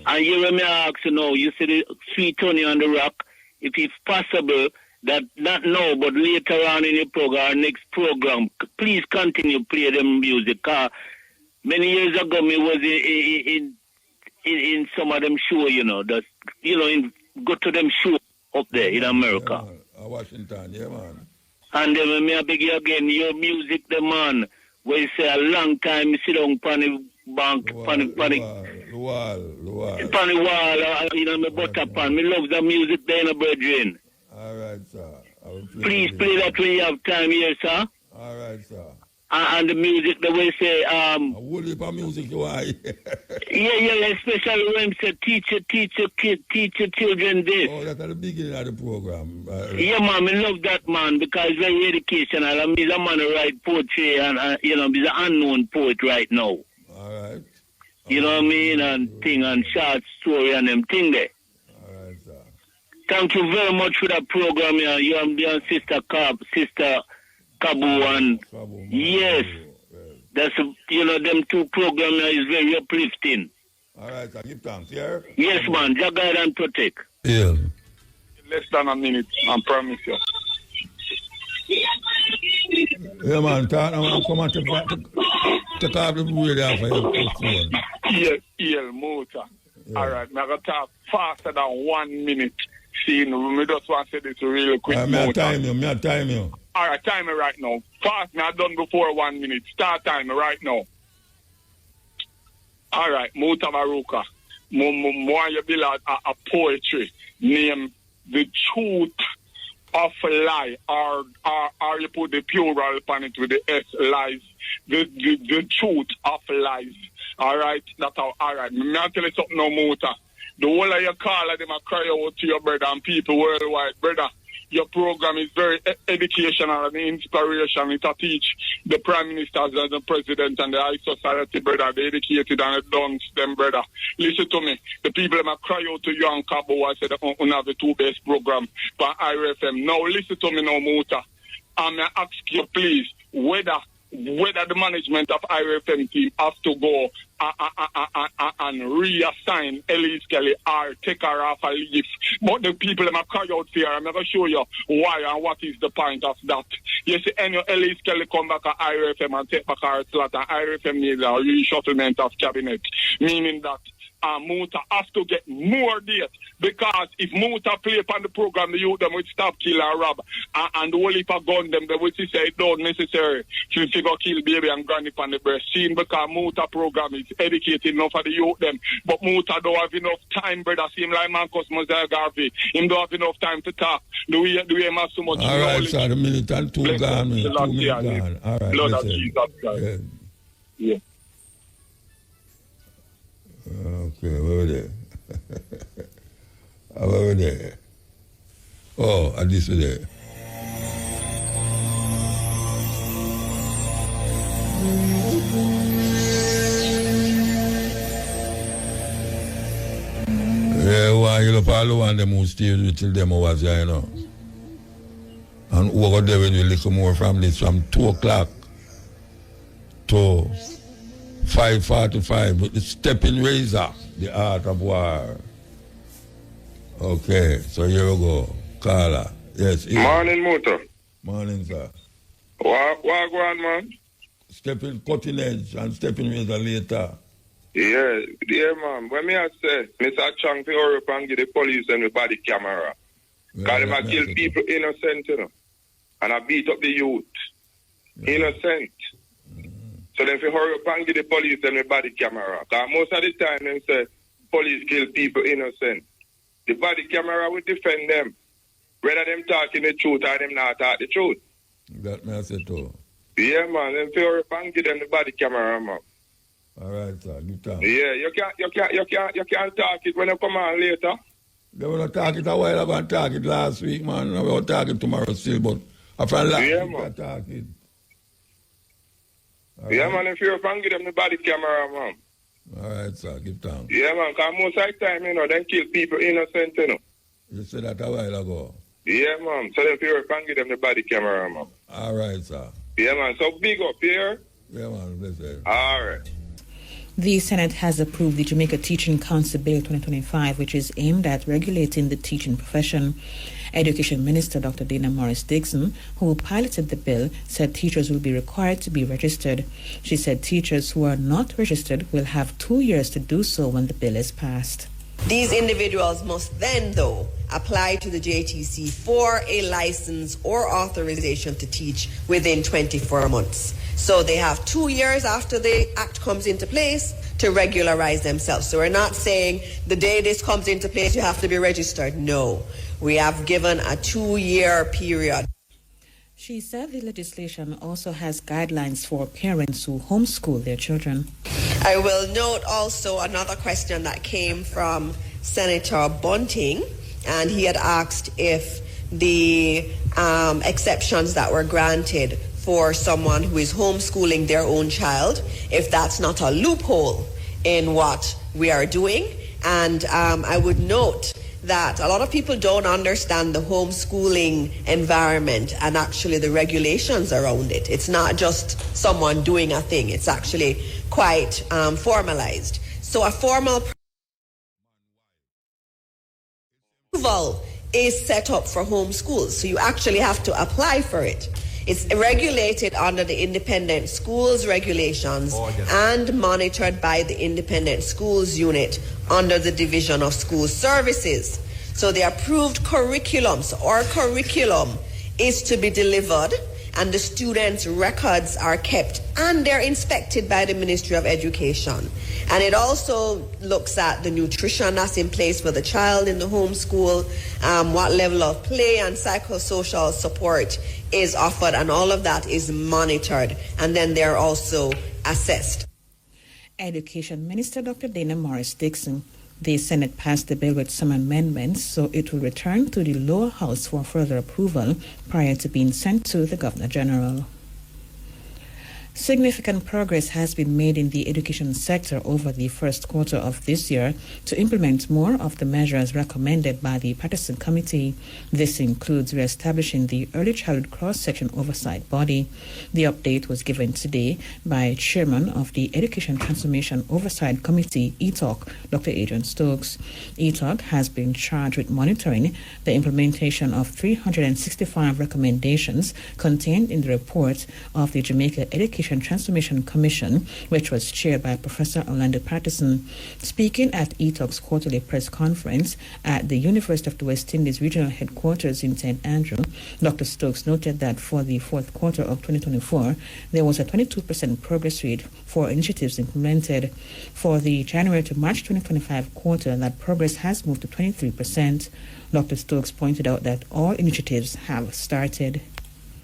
And you let me ask you know, you see the Sweet Honey on the Rock. If it's possible that not now, but later on in your program, our next program, please continue play them music. Many years ago, me was in some of them show, you know, that go to them show up there in America. Yeah, Washington, yeah, man. And then me I beg you again, your music, the man, where you say a long time, you sit down on the bank, on the wall, you know, me butter pan. Me love the music there, no brethren. All right, sir. Please play that when you have time here, sir. All right, sir. And the music, the way say, what heap of music you are? yeah, especially when you say teach your children this. Oh, that's at the beginning of the program. Yeah, man, I love that, man, because it's very educational. And he's a man who write poetry, and, you know, he's an unknown poet right now. All right. You know what I mean? And thing, and short story and them thing there. All right, sir. Thank you very much for that program, yeah. You and your sister Kabu, and yes, that's you know, them two programs is very uplifting. All right, I give thanks, yeah? Yes, man, just guide and protect. Yeah. Less than a minute, I promise you. Yeah, man, come on, take off the radio for your phone. Yeah, Muta. Yeah. All right, I'm going to talk faster than 1 minute. See, me just want to say this really quick. Me a time you. All right, time me right now. Fast, me I done before 1 minute. Start time me right now. All right, Mutabaruka. More you build a poetry named The Truth of Lie, or you put the plural upon it with the S, lies. The truth of lies. All right, that's how. All right, me I tell you something now, Muta. The whole of your call of them a cry out to your brother and people worldwide. Brother, your program is very educational and inspirational. It teach the prime ministers and the president and the high society, brother, the educated and the dunks, them, brother. Listen to me. The people them a cry out to you and Cabo. I said, we have the two best program for IRFM. Now, listen to me now, Muta. I'm going to ask you, please, whether the management of IRFM team have to go and reassign Elise Kelly or take her off a leave. But the people that cry out here, I'm going to show you why and what is the point of that. You see, any Elise Kelly come back at IRFM and take back her slot, and IRFM needs a reshufflement of cabinet, meaning that Muta has to get more dates, because if Muta play upon the program, the youth them would stop kill and rob, and the whole heap of gun them, they would say it don't necessary to go kill baby and granny upon the breast scene, because Muta program is educated enough for the youth them, but Muta don't have enough time, brother. Seem like Marcus Mosiah Garvey, him don't have enough time to talk. Do we have so much all knowledge? Right, sir, the minute and 2 gone, 2 minutes gone. All right, Lord of Jesus Christ. Yeah. Okay, where were they? Where were they? Oh, at this way there. Yeah, why you look all the one them who stay till them was here, you know. And over there when you listen more from this, from 2 o'clock to 5:45, with the stepping razor, the art of war. Okay, so here we go. Carla. Yes. Here. Morning, Muta. Morning, sir. What go on, man? Stepping cutting edge and stepping razor later. Yeah, man. When me I say, Mr. Chang to hurry up and give the police and the body camera. Because them a kill people innocent, you know. And I beat up the youth. Yeah. Innocent. So then if you hurry up and give the police and the body camera. Because most of the time they say police kill people innocent. The body camera will defend them. Whether them talking the truth or them not talk the truth. That me I say too. Yeah, man. Then if you hurry up and give them the body camera, man. All right, sir. Good time. Yeah, you can't talk it when you come on later. They were not talking a while ago and talk it last week, man. We were talking tomorrow still, but after last week we talk it. Yeah, man, if you're up, give them the body camera, man. All right, sir. Give thanks. Yeah, man, because most of the time, you know, they kill people innocent, you know. You said that a while ago. Yeah, man. So if you're up, give them the body camera, man. All right, sir. Yeah, man. So big up here. Yeah, man. Bless you. All right. The Senate has approved the Jamaica Teaching Council Bill 2025, which is aimed at regulating the teaching profession. Education Minister Dr. Dana Morris-Dixon, who piloted the bill, said teachers will be required to be registered. She said teachers who are not registered will have 2 years to do so when the bill is passed. These individuals must then, though, apply to the JTC for a license or authorization to teach within 24 months. So they have 2 years after the act comes into place to regularize themselves. So we're not saying the day this comes into place you have to be registered. No, we have given a 2-year period. She said the legislation also has guidelines for parents who homeschool their children. I will note also another question that came from Senator Bunting, and he had asked if the exceptions that were granted for someone who is homeschooling their own child, if that's not a loophole in what we are doing. And I would note that a lot of people don't understand the homeschooling environment and actually the regulations around it. It's not just someone doing a thing. It's actually quite formalized. So a formal approval is set up for homeschools. So you actually have to apply for it. It's regulated under the independent schools regulations and monitored by the independent schools unit under the Division of School Services. So the approved curriculums or curriculum is to be delivered, and the students' records are kept and they're inspected by the Ministry of Education. And it also looks at the nutrition that's in place for the child in the homeschool, what level of play and psychosocial support is offered, and all of that is monitored, and then they're also assessed. Education Minister Dr. Dana Morris-Dixon. The Senate passed the bill with some amendments, so it will return to the lower house for further approval prior to being sent to the Governor General. Significant progress has been made in the education sector over the first quarter of this year to implement more of the measures recommended by the Partisan Committee. This includes re-establishing the Early Childhood Cross-Section Oversight Body. The update was given today by Chairman of the Education Transformation Oversight Committee, ETOC, Dr. Adrian Stokes. ETOC has been charged with monitoring the implementation of 365 recommendations contained in the report of the Jamaica Education Transformation Commission, which was chaired by Professor Orlando Patterson. Speaking at ETOC's quarterly press conference at the University of the West Indies regional headquarters in St. Andrew, Dr. Stokes noted that for the fourth quarter of 2024, there was a 22% progress rate for initiatives implemented. For the January to March 2025 quarter, that progress has moved to 23%. Dr. Stokes pointed out that all initiatives have started.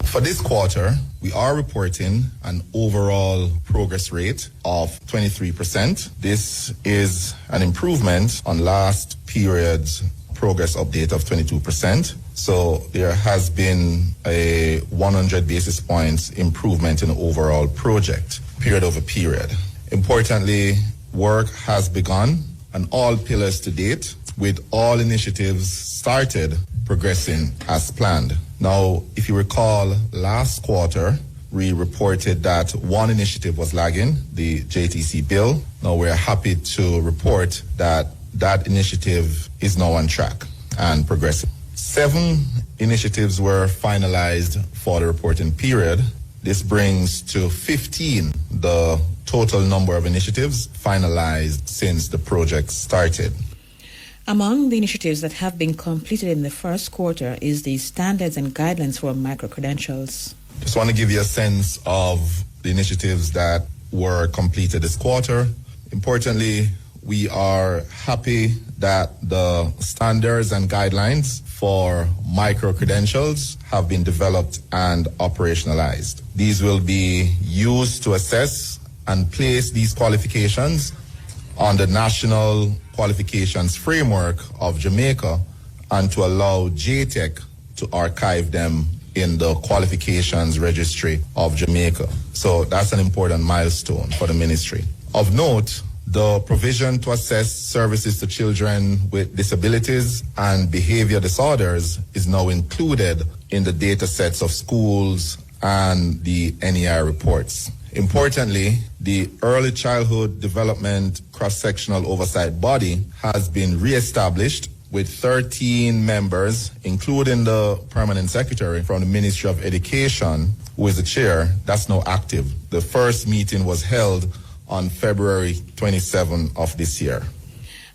For this quarter, we are reporting an overall progress rate of 23%. This is an improvement on last period's progress update of 22%. So there has been a 100 basis points improvement in the overall project, period over period. Importantly, work has begun on all pillars to date, with all initiatives started progressing as planned. Now, if you recall, last quarter, we reported that one initiative was lagging, the JTC bill. Now, we're happy to report that that initiative is now on track and progressing. 7 initiatives were finalized for the reporting period. This brings to 15 the total number of initiatives finalized since the project started. Among the initiatives that have been completed in the first quarter is the standards and guidelines for micro-credentials. Just want to give you a sense of the initiatives that were completed this quarter. Importantly, we are happy that the standards and guidelines for micro-credentials have been developed and operationalized. These will be used to assess and place these qualifications on the National Qualifications Framework of Jamaica and to allow JTEC to archive them in the Qualifications Registry of Jamaica. So that's an important milestone for the ministry. Of note, the provision to assess services to children with disabilities and behavior disorders is now included in the data sets of schools and the NEI reports. Importantly, the Early Childhood Development Cross-Sectional Oversight Body has been re-established with 13 members, including the Permanent Secretary from the Ministry of Education, who is the chair. That's now active. The first meeting was held on February 27 of this year.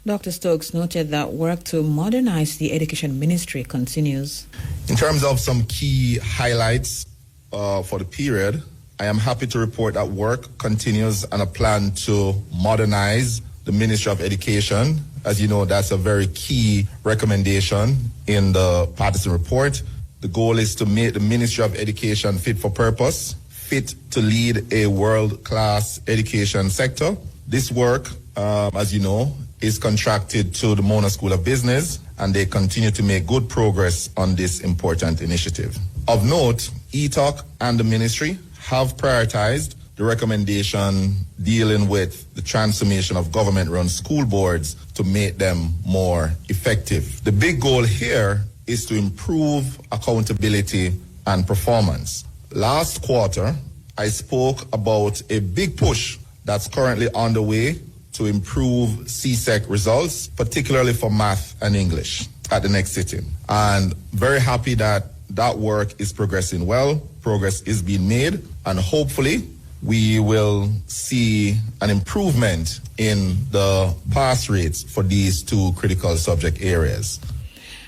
Dr. Stokes noted that work to modernize the education ministry continues. In terms of some key highlights for the period, I am happy to report that work continues on a plan to modernize the Ministry of Education. As you know, that's a very key recommendation in the partisan report. The goal is to make the Ministry of Education fit for purpose, fit to lead a world-class education sector. This work, as you know, is contracted to the Mona School of Business, and they continue to make good progress on this important initiative. Of note, ETOC and the ministry have prioritized the recommendation dealing with the transformation of government-run school boards to make them more effective. The big goal here is to improve accountability and performance. Last quarter, I spoke about a big push that's currently underway to improve CSEC results, particularly for math and English at the next sitting. And very happy that that work is progressing well, progress is being made, and hopefully we will see an improvement in the pass rates for these two critical subject areas.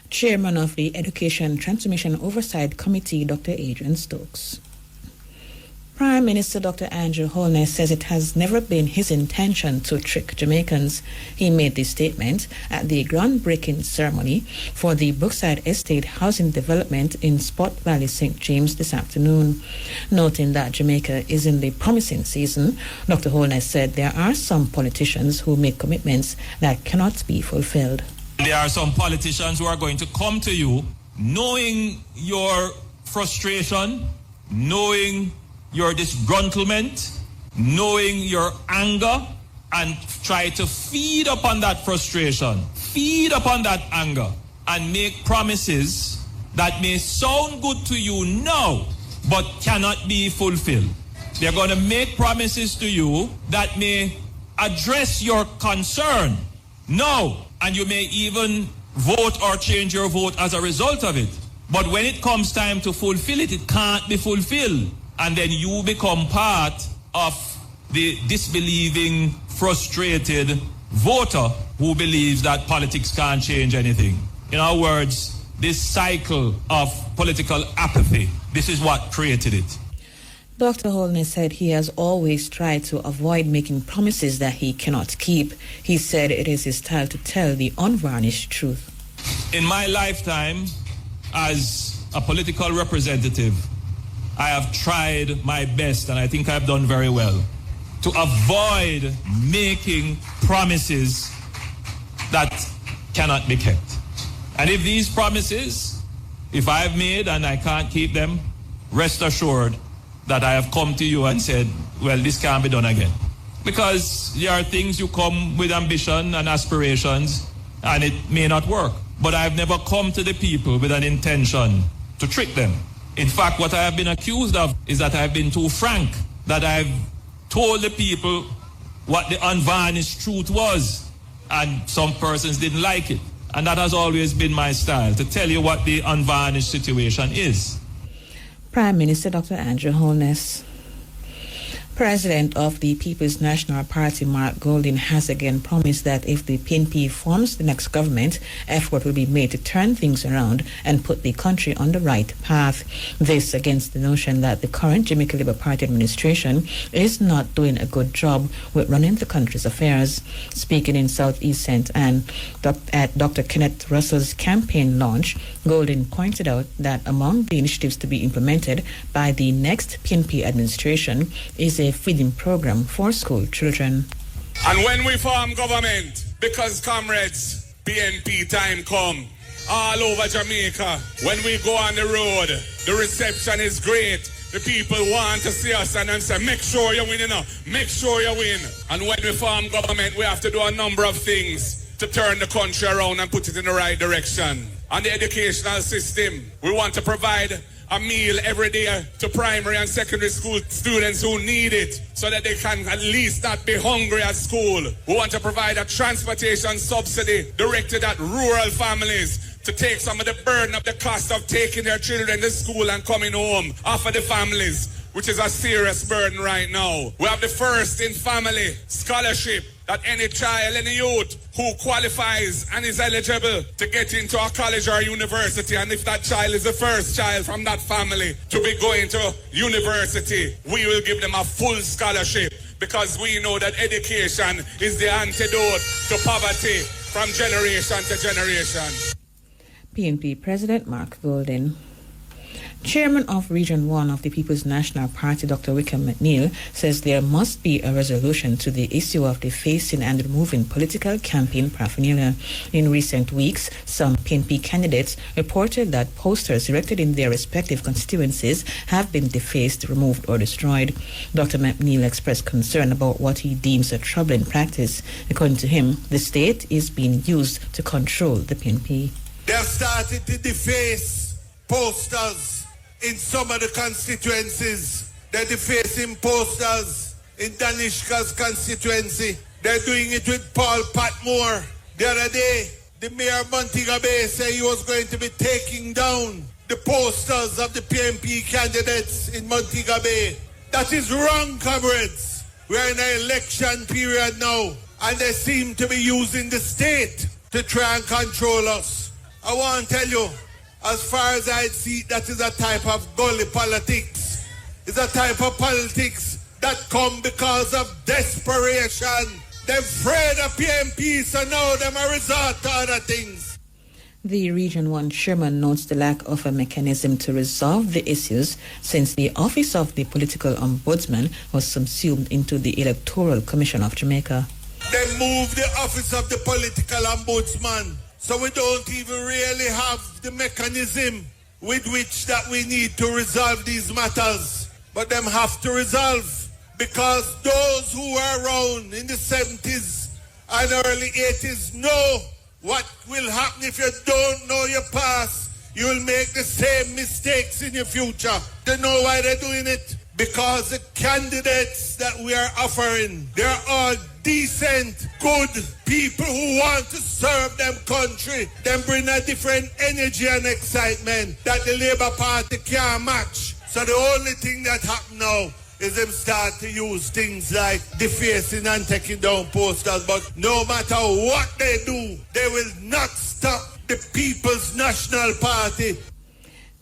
Chairman of the Education Transformation Oversight Committee, Dr. Adrian Stokes. Prime Minister Dr. Andrew Holness says it has never been his intention to trick Jamaicans. He made this statement at the groundbreaking ceremony for the Brookside Estate housing development in Spot Valley, St. James this afternoon. Noting that Jamaica is in the promising season, Dr. Holness said there are some politicians who make commitments that cannot be fulfilled. There are some politicians who are going to come to you knowing your frustration, knowing your disgruntlement, knowing your anger, and try to feed upon that frustration, feed upon that anger, and make promises that may sound good to you now, but cannot be fulfilled. They're going to make promises to you that may address your concern now, and you may even vote or change your vote as a result of it. But when it comes time to fulfill it, it can't be fulfilled. And then you become part of the disbelieving, frustrated voter who believes that politics can't change anything. In other words, this cycle of political apathy, this is what created it. Dr. Holness said he has always tried to avoid making promises that he cannot keep. He said it is his style to tell the unvarnished truth. In my lifetime, as a political representative, I have tried my best, and I think I've done very well, to avoid making promises that cannot be kept. And if these promises, if I've made and I can't keep them, rest assured that I have come to you and said, well, this can't be done again. Because there are things you come with ambition and aspirations, and it may not work. But I've never come to the people with an intention to trick them. In fact, what I have been accused of is that I've been too frank, that I've told the people what the unvarnished truth was, and some persons didn't like it. And that has always been my style, to tell you what the unvarnished situation is. Prime Minister Dr. Andrew Holness. President of the People's National Party, Mark Golding, has again promised that if the PNP forms the next government, effort will be made to turn things around and put the country on the right path. This against the notion that the current Jamaica Labour Party administration is not doing a good job with running the country's affairs. Speaking in Southeast St. Anne at Dr. Kenneth Russell's campaign launch, Golding pointed out that among the initiatives to be implemented by the next PNP administration is a feeding program for school children. And when we form government, because comrades, PNP time come, all over Jamaica, when we go on the road, the reception is great. The people want to see us and then say, make sure you win, make sure you win. And when we form government, we have to do a number of things to turn the country around and put it in the right direction. On the educational system, we want to provide a meal every day to primary and secondary school students who need it so that they can at least not be hungry at school. We want to provide a transportation subsidy directed at rural families to take some of the burden of the cost of taking their children to school and coming home off of the families. which is a serious burden right now. We have the first in family scholarship that any child, any youth who qualifies and is eligible to get into a college or university, and if that child is the first child from that family to be going to university, we will give them a full scholarship, because we know that education is the antidote to poverty from generation to generation. PNP President Mark Golden. Chairman of Region 1 of the People's National Party, Dr. Wickham McNeil, says there must be a resolution to the issue of defacing and removing political campaign paraphernalia. In recent weeks, some PNP candidates reported that posters erected in their respective constituencies have been defaced, removed, or destroyed. Dr. McNeil expressed concern about what he deems a troubling practice. According to him, the state is being used to control the PNP. They have started to deface posters in some of the constituencies. They're defacing posters in Danishka's constituency. They're doing it with Paul Patmore. The other day, the mayor of Montego Bay said he was going to be taking down the posters of the PNP candidates in Montego Bay. That is wrong, comrades. We're in an election period now, and they seem to be using the state to try and control us. I want to tell you, as far as I see, that is a type of gully politics. It's a type of politics that come because of desperation. They're afraid of PNP, so now they may resort to other things. The Region 1 chairman notes the lack of a mechanism to resolve the issues since the office of the political ombudsman was subsumed into the Electoral Commission of Jamaica. They moved the office of the political ombudsman. So we don't even really have the mechanism with which that we need to resolve these matters. But them have to resolve, because those who were around in the 70s and early 80s know what will happen if you don't know your past. You will make the same mistakes in your future. They know why they're doing it. Because the candidates that we are offering, they're all decent, good people who want to serve them country. Them bring a different energy and excitement that the Labour Party can't match. So the only thing that happen now is them start to use things like defacing and taking down posters. But no matter what they do, they will not stop the People's National Party.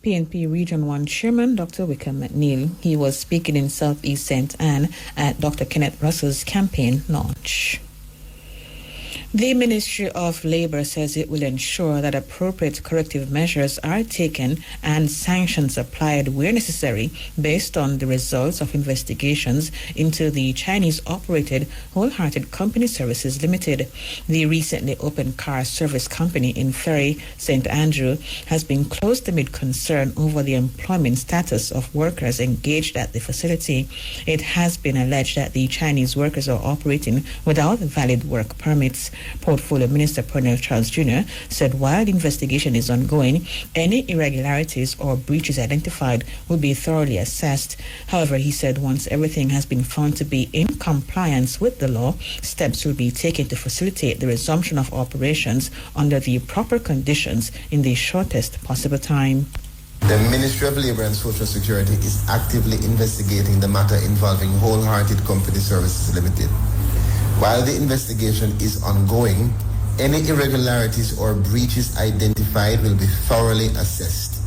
PNP Region 1 Chairman Dr. Wickham McNeil. He was speaking in Southeast St. Anne at Dr. Kenneth Russell's campaign launch. The Ministry of Labour says it will ensure that appropriate corrective measures are taken and sanctions applied where necessary based on the results of investigations into the Chinese-operated Wholehearted Company Services Limited. The recently opened car service company in Ferry, St. Andrew, has been closed amid concern over the employment status of workers engaged at the facility. It has been alleged that the Chinese workers are operating without valid work permits. Portfolio Minister Pernell Charles Jr. said while the investigation is ongoing, any irregularities or breaches identified will be thoroughly assessed. However, he said once everything has been found to be in compliance with the law, steps will be taken to facilitate the resumption of operations under the proper conditions in the shortest possible time. The Ministry of Labour and Social Security is actively investigating the matter involving Wholehearted Company Services Limited. While the investigation is ongoing, any irregularities or breaches identified will be thoroughly assessed.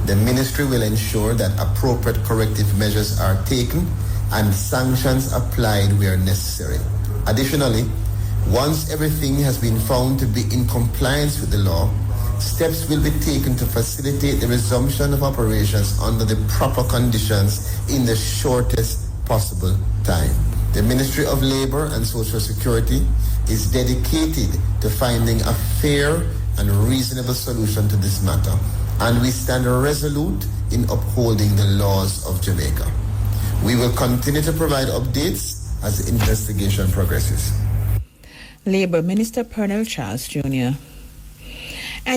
The Ministry will ensure that appropriate corrective measures are taken and sanctions applied where necessary. Additionally, once everything has been found to be in compliance with the law, steps will be taken to facilitate the resumption of operations under the proper conditions in the shortest possible time. The Ministry of Labour and Social Security is dedicated to finding a fair and reasonable solution to this matter, and we stand resolute in upholding the laws of Jamaica. We will continue to provide updates as the investigation progresses. Labour Minister Pernell Charles Jr.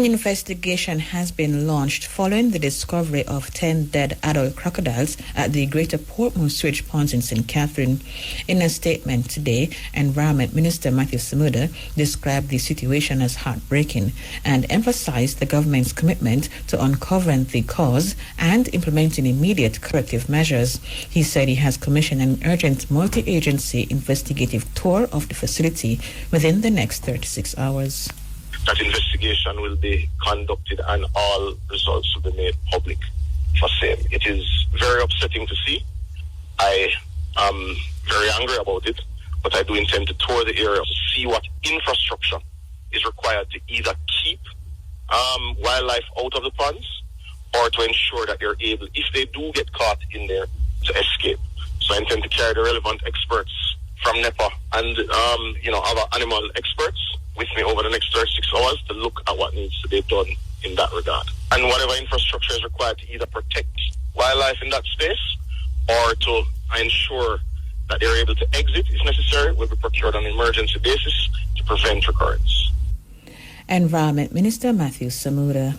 An investigation has been launched following the discovery of 10 dead adult crocodiles at the Greater Portmore Sewage Ponds in St. Catherine. In a statement today, Environment Minister Matthew Samuda described the situation as heartbreaking and emphasized the government's commitment to uncovering the cause and implementing immediate corrective measures. He said he has commissioned an urgent multi-agency investigative tour of the facility within the next 36 hours. That investigation will be conducted and all results will be made public for same. It is very upsetting to see. I am very angry about it, but I do intend to tour the area to see what infrastructure is required to either keep wildlife out of the ponds or to ensure that they're able, if they do get caught in there, to escape. So I intend to carry the relevant experts from NEPA and other animal experts with me over the next 36 hours to look at what needs to be done in that regard. And whatever infrastructure is required to either protect wildlife in that space or to ensure that they're able to exit if necessary will be procured on an emergency basis to prevent recurrence. Environment Minister Matthew Samuda.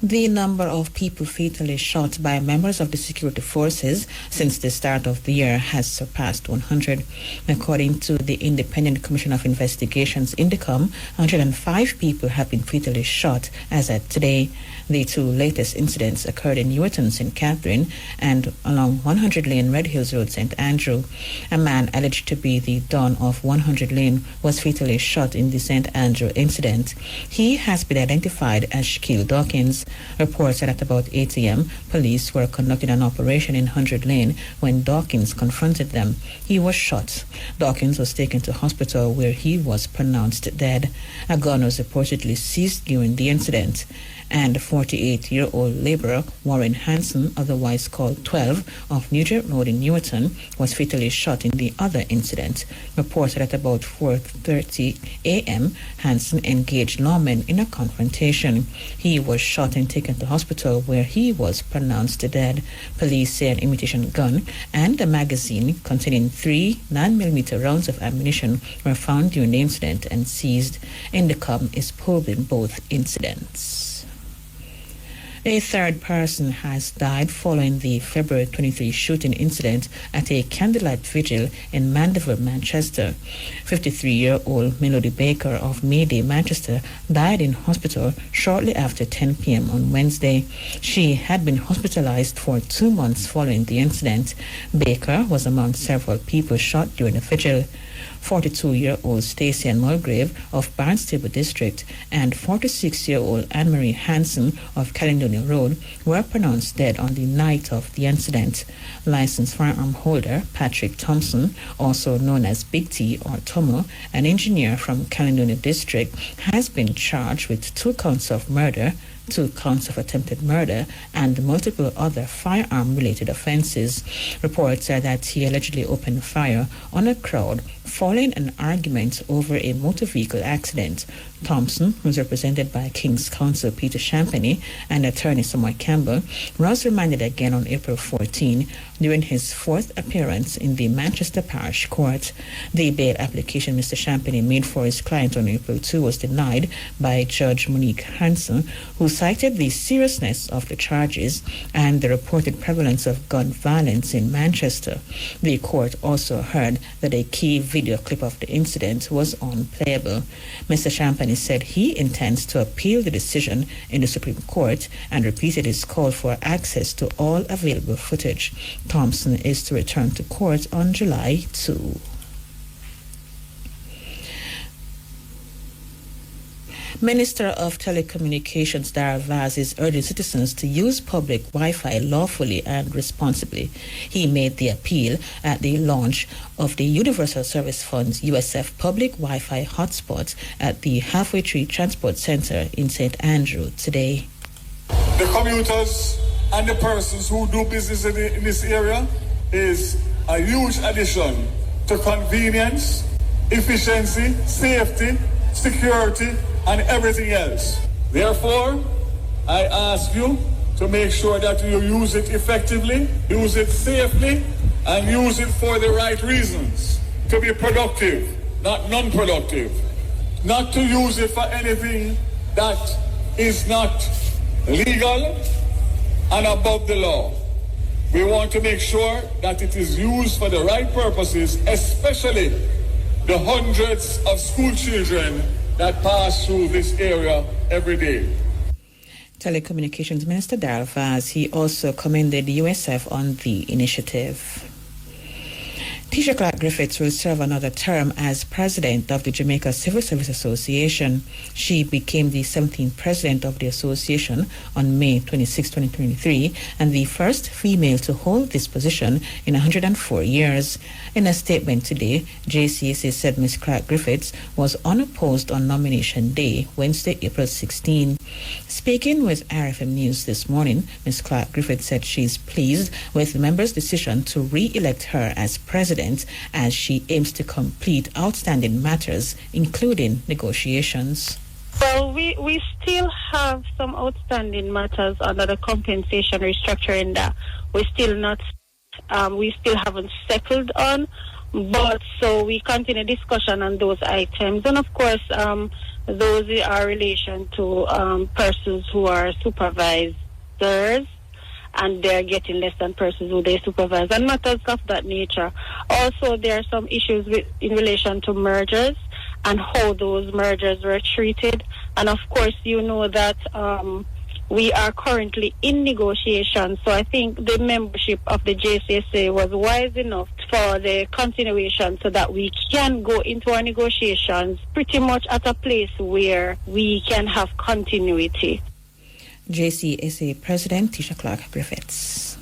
The number of people fatally shot by members of the security forces since the start of the year has surpassed 100. According to the Independent Commission of Investigations, INDECOM, 105 people have been fatally shot as at today. The two latest incidents occurred in Newarton, St. Catherine, and along 100 Lane, Red Hills Road, St. Andrew. A man alleged to be the Don of 100 Lane was fatally shot in the St. Andrew incident. He has been identified as Shaquille Dawkins. Reports said at about 8 a.m., police were conducting an operation in 100 Lane when Dawkins confronted them. He was shot. Dawkins was taken to hospital where he was pronounced dead. A gun was reportedly seized during the incident. And 48-year-old laborer Warren Hansen, otherwise called 12, of Nugent Road in Newarton, was fatally shot in the other incident. Reports at about 4:30 a.m., Hansen engaged lawmen in a confrontation. He was shot and taken to hospital where he was pronounced dead. Police say an imitation gun and a magazine containing 3 9mm rounds of ammunition were found during the incident and seized. INDECOM is probing both incidents. A third person has died following the February 23 shooting incident at a candlelight vigil in Mandeville, Manchester. 53-year-old Melody Baker of Mayday, Manchester, died in hospital shortly after 10 p.m. on Wednesday. She had been hospitalized for 2 months following the incident. Baker was among several people shot during the vigil. 42-year-old Stacey Ann Mulgrave of Barnstable District and 46-year-old Anne-Marie Hansen of Caledonia Road were pronounced dead on the night of the incident. Licensed firearm holder Patrick Thompson, also known as Big T or Tomo, an engineer from Caledonia District, has been charged with 2 counts of murder, 2 counts of attempted murder, and multiple other firearm-related offenses. Reports are that he allegedly opened fire on a crowd following an argument over a motor vehicle accident. Thompson, who was represented by King's Counsel Peter Champagny and attorney Samuel Campbell, was remanded again on April 14 during his 4th appearance in the Manchester Parish Court. The bail application Mr. Champagny made for his client on April 2 was denied by Judge Monique Hanson, who cited the seriousness of the charges and the reported prevalence of gun violence in Manchester. The court also heard that a key video clip of the incident was unplayable. Mr. Champagny said he intends to appeal the decision in the Supreme Court and repeated his call for access to all available footage. Thompson is to return to court on July 2. Minister of Telecommunications Dara Vaz is urging citizens to use public Wi-Fi lawfully and responsibly. He made the appeal at the launch of the Universal Service Fund's USF public Wi-Fi hotspot at the Halfway Tree Transport Center in St. Andrew today. The commuters and the persons who do business in this area is a huge addition to convenience, efficiency, safety, security, and everything else. Therefore, I ask you to make sure that you use it effectively, use it safely, and use it for the right reasons. To be productive, not non-productive. Not to use it for anything that is not legal and above the law. We want to make sure that it is used for the right purposes, especially the hundreds of school children that pass through this area every day. Telecommunications Minister Darrell Vaz, he also commended the USF on the initiative. Tisha Clark-Griffiths will serve another term as president of the Jamaica Civil Service Association. She became the 17th president of the association on May 26, 2023, and the first female to hold this position in 104 years. In a statement today, JCSA said Ms. Clark-Griffiths was unopposed on nomination day, Wednesday, April 16. Speaking with RFM News this morning, Ms. Clark-Griffiths said she's pleased with the members' decision to re-elect her as president, as she aims to complete outstanding matters, including negotiations. Well, we still have some outstanding matters under the compensation restructuring that we still haven't settled on, but so we continue discussion on those items, and of course those are relation to persons who are supervisors, and they're getting less than persons who they supervise, and matters of that nature. Also, there are some issues in relation to mergers and how those mergers were treated. And of course, you know that we are currently in negotiations. So I think the membership of the JCSA was wise enough for the continuation so that we can go into our negotiations pretty much at a place where we can have continuity. JCSA President Tisha Clark-Griffiths.